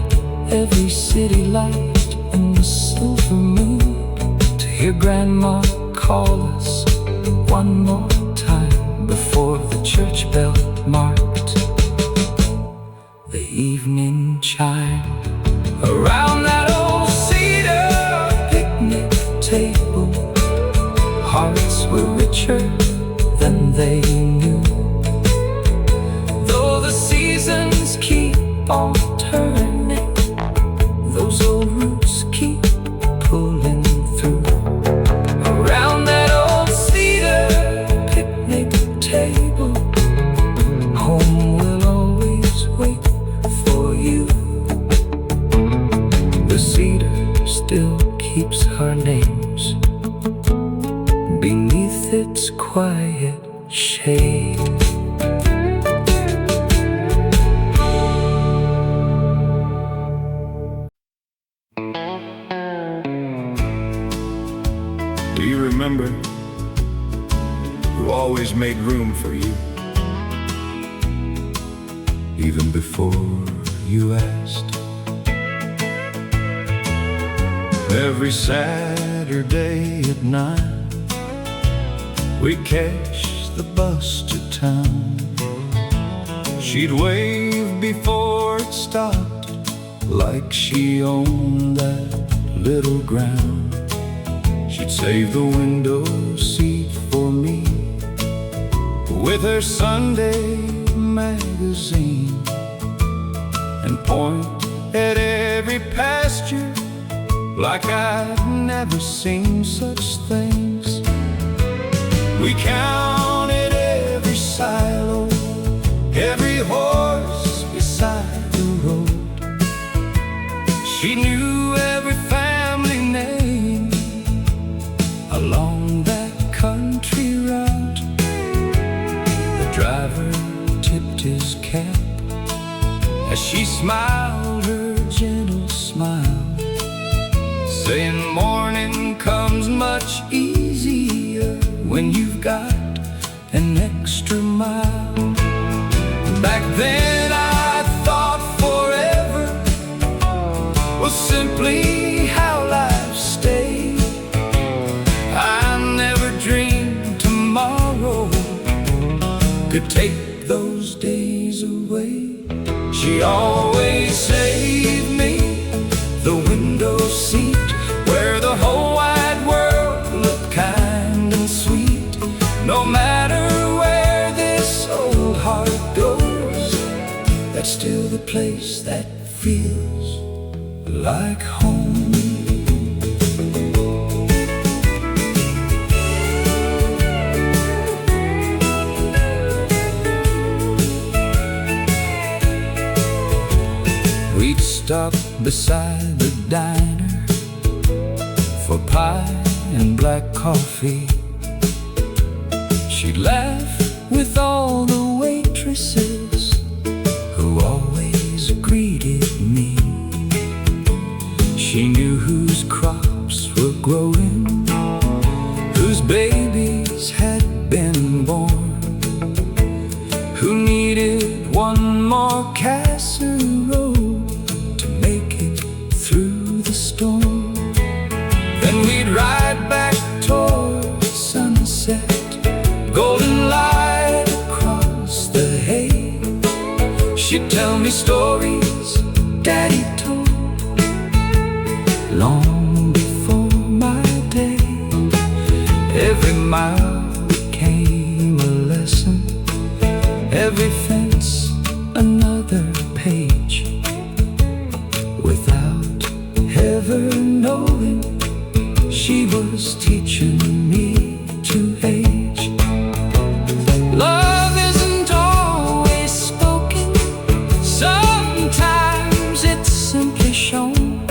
every city light and the silver moon to hear Grandma call us one more time before the church bell marked the evening chime. Around that old cedar picnic table, hearts were richer than they knew. Though the seasons keep on turning, those old roots keep pulling through. Around that old cedar picnic table, home will always wait for you. The cedar still keeps our names beneath its quiet shade. Do you remember who always made room for you, Even before you asked? every Saturday at 9? We'd catch the bus to town. She'd wave before it stopped, like she owned that little ground. She'd save the window seat for me with her Sunday magazine, and point at every pasture like I'd never seen such things. We counted every silo, every horse beside the road. She knew every family name along that country route. The driver tipped his cap as she smiled her gentle smile, saying morning comes much easier when you've got an extra mile. Back then I thought forever was simply how life stayed. I never dreamed tomorrow could take those days away. She always said, feels like home. We'd stop beside the diner for pie and black coffee. She'd laugh with all the waitresses who always greeted me. She knew whose crops were growing, whose babies had been born, who needed one more casserole to make it through the storm. Then we'd ride back toward sunset, golden light across the hay. She'd tell me stories Daddy told long before my day. Every mile became a lesson, every fence another page. Without ever knowing, she was teaching me to age. Love isn't always spoken, sometimes it's simply shown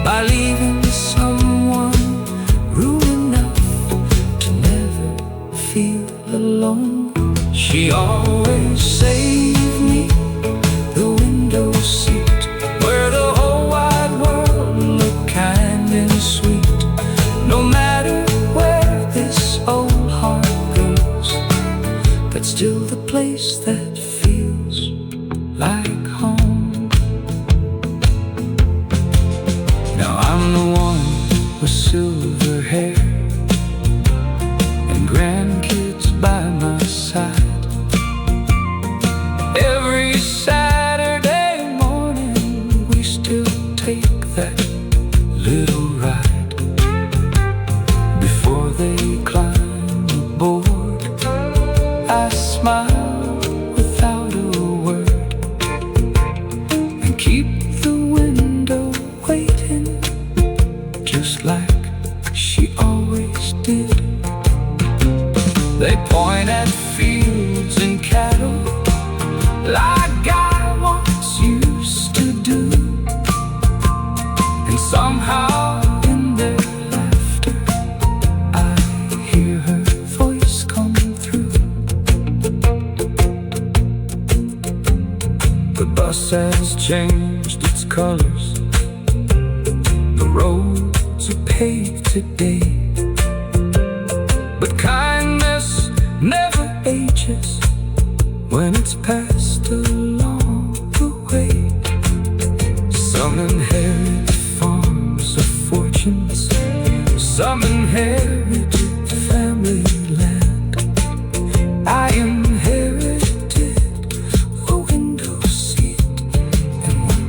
by leaving someone room enough to never feel alone. She always saved me the window seat, where the whole wide world looked kind and sweet. No matter where this old heart goes, that's still the place that feels like home. Now I'm the one with silver hair and grandkids by my side. Every Saturday morning we still take that little ride. Before they climb aboard, I smile without a word and keep the window waiting, just like she always did. They point at fields and cattle like I once used to do, and somehow in their laughter I hear her voice come through. The bus has changed its colors, the roads are paved today, but kindness never ages when it's passed along the way. Some inherit farms of fortunes, some inherited family land. I inherited a window seat and one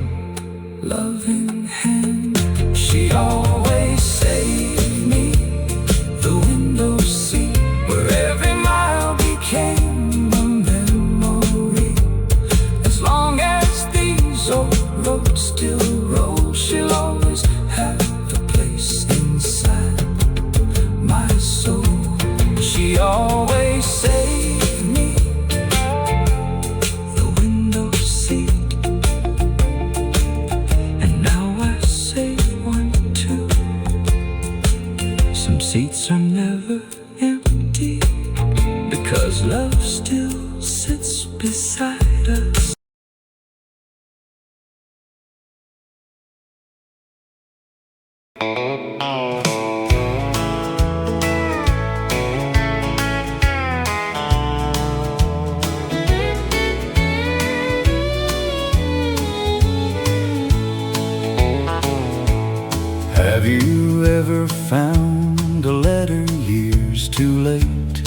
loving hand. She always saved me the window seat, where every mile became a memory. As long as these old roads still roll, she'll always have a place inside my soul. She always saved me the window seat, and now I save one too. Some seats are never empty, because love still sits beside us. Have you ever found a letter years too late,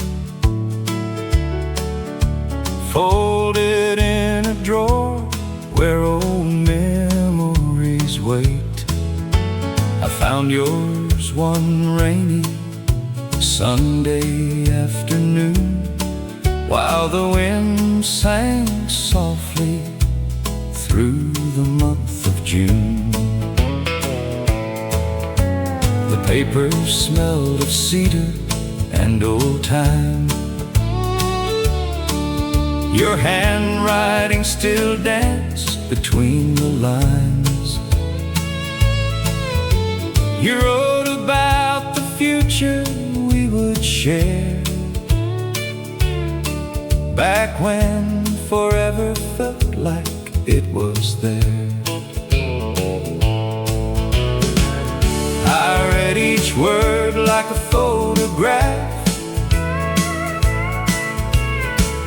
folded in a drawer where old memories wait? I found yours one rainy Sunday afternoon, while the wind sang softly through the month of June. The papers smelled of cedar and old time. Your handwriting still danced between the lines. You wrote about the future we would share, back when forever felt like it was there. I read each word like a photograph,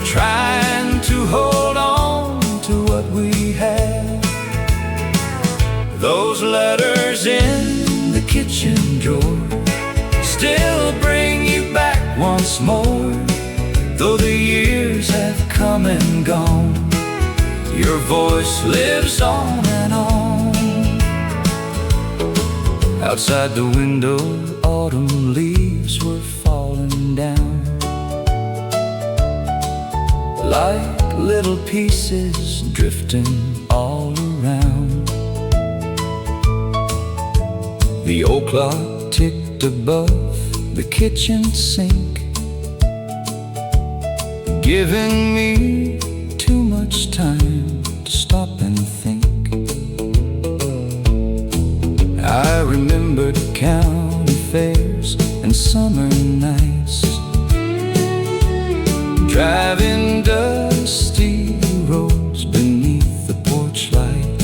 trying to hold on to what we had. Those letters in the kitchen drawer still bring you back once more. Though the years have come and gone, your voice lives on and on. Outside the window, autumn leaves were falling down, like little pieces drifting all around. The old clock ticked above the kitchen sink, giving me too much time to stop and think. I remembered county fairs and summer nights, driving dusty roads beneath the porch light.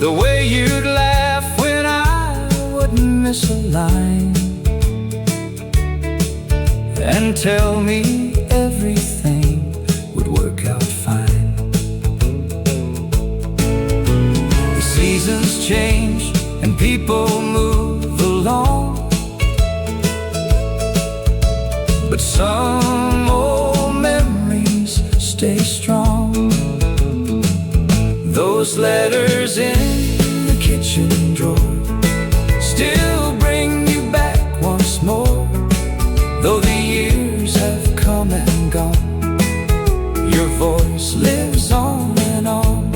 The way you'd laugh when I wouldn't miss a line, and tell me everything would work out fine. The seasons change and people move along, but some old memories stay strong. Those letters in the kitchen drawer still bring you back once more. Though the years have come and gone, your voice lives on and on.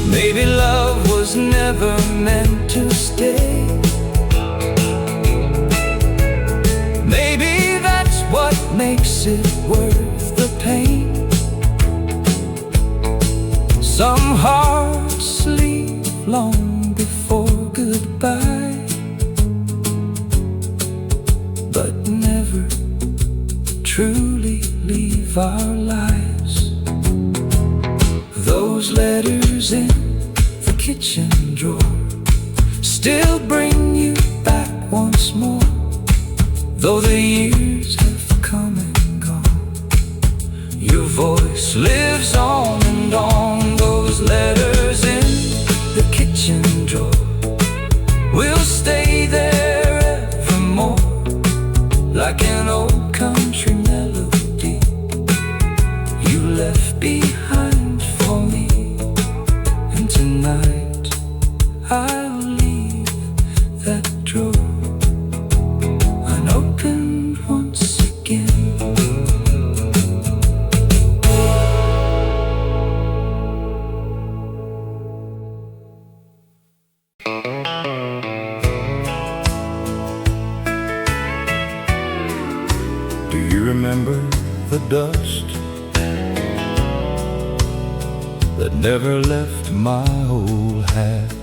Maybe love was never meant to stay. Maybe that's what makes it worth the pain. Some hearts sleep long before goodbye, but never truly leave our lives. Those letters in the kitchen drawer still bring you back once more. Though the years have come and gone, your voice lives on and on. Those letters in the kitchen drawer will stay there evermore, like an old country melody you left behind for me. And tonight I'll leave that drawer unopened once again. Do you remember the dust that never left my old hat?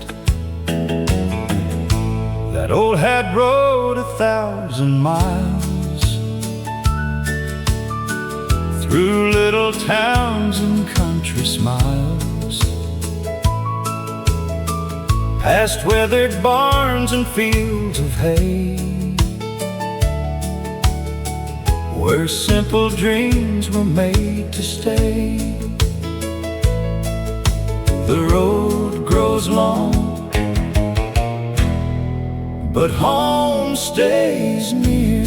That old hat rode 1,000 miles through little towns and country smiles, past weathered barns and fields of hay, where simple dreams were made to stay. The road grows long, but home stays near.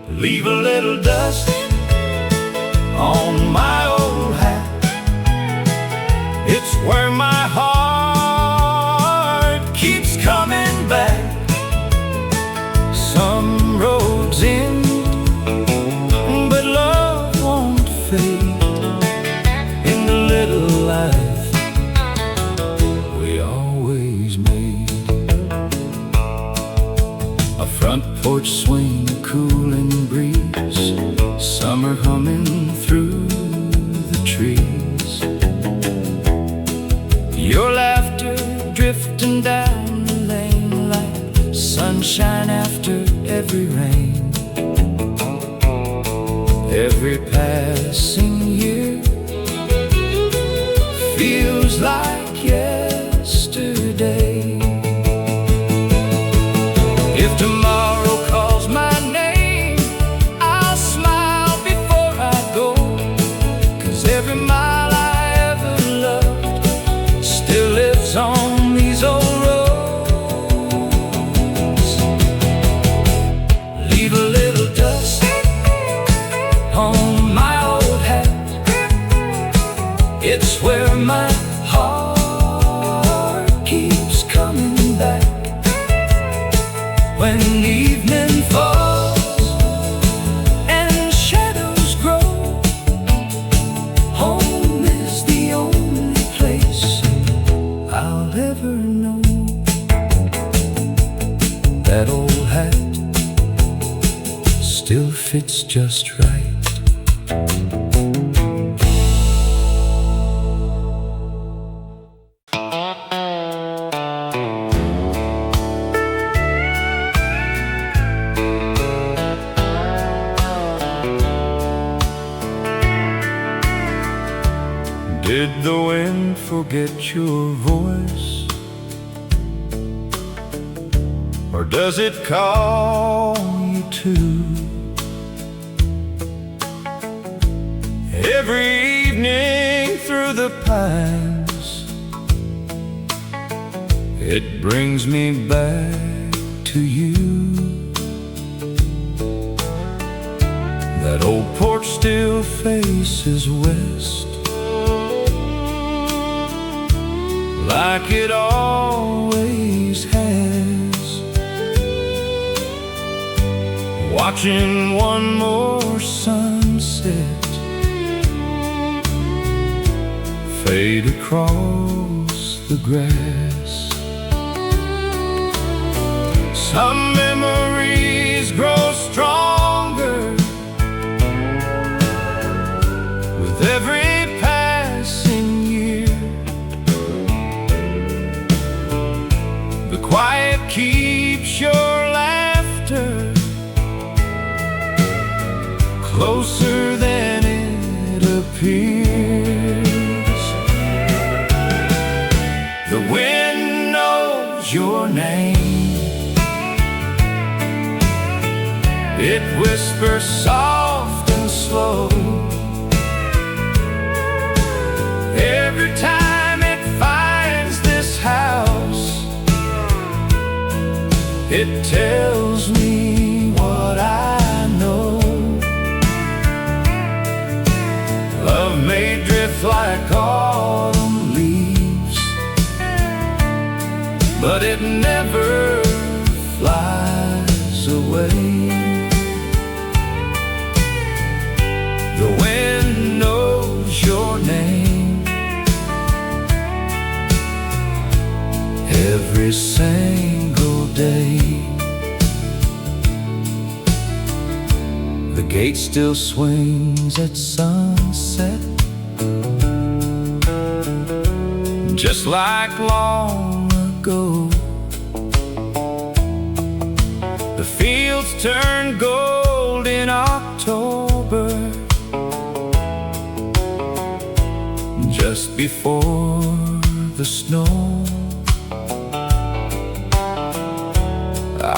Leave a little dust on my old hat. It's where my heart keeps coming back. Some roads end Every passing year feels like yesterday. If tomorrow calls my name, I'll smile before I go, 'cause every mile I ever loved still lives on these old roads. Leave a little dust on my old hat. It's where my heart keeps coming back. When evening falls and shadows grow, home is the only place I'll ever know. That old hat still fits just right. Did the wind forget your voice? Or does it call you too? Every evening through the pines, it brings me back to you. That old porch still faces west, like it always has. Watching one more sunset fade across the grass. Some memories grow stronger with every passing year. The quiet keeps your laughter closer than it appears. The wind knows your name. It whispers soft and slow. Every time it finds this house, it tells me what I know. Love may drift like autumn leaves, but it never flies away. The wind knows your name. Every single day, the gate still swings at sunset, just like long ago. The fields turn gold in October, just before the snow.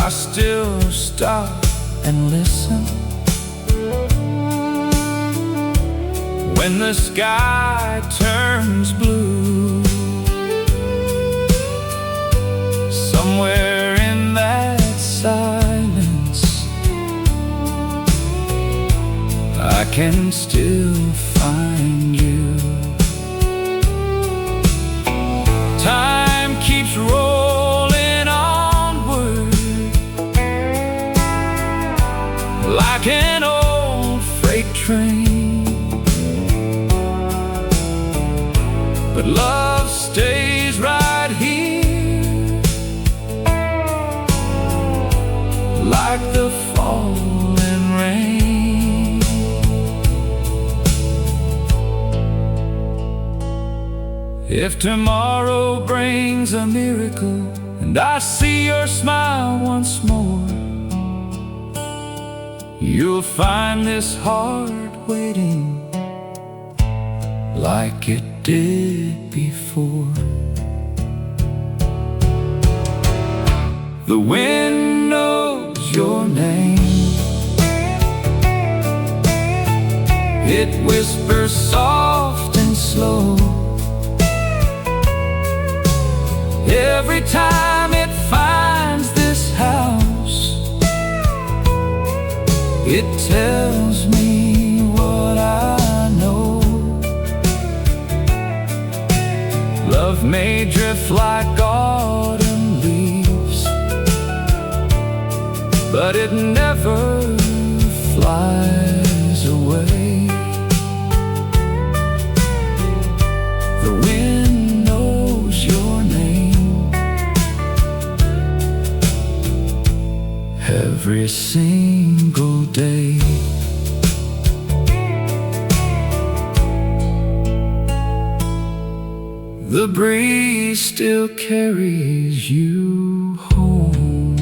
I still stop and listen when the sky turns blue. Somewhere in that silence, I can still find you. Time keeps rolling onward like an old freight train, but love stays right here, like the falling rain. If tomorrow brings a miracle and I see your smile once more, you'll find this heart waiting like it did before. The wind knows your name. It whispers soft and slow. Every time it finds this house, it tells me what I know. Love may drift like autumn leaves, but it never flies away. The wind knows your name. Every single day. The breeze still carries you home.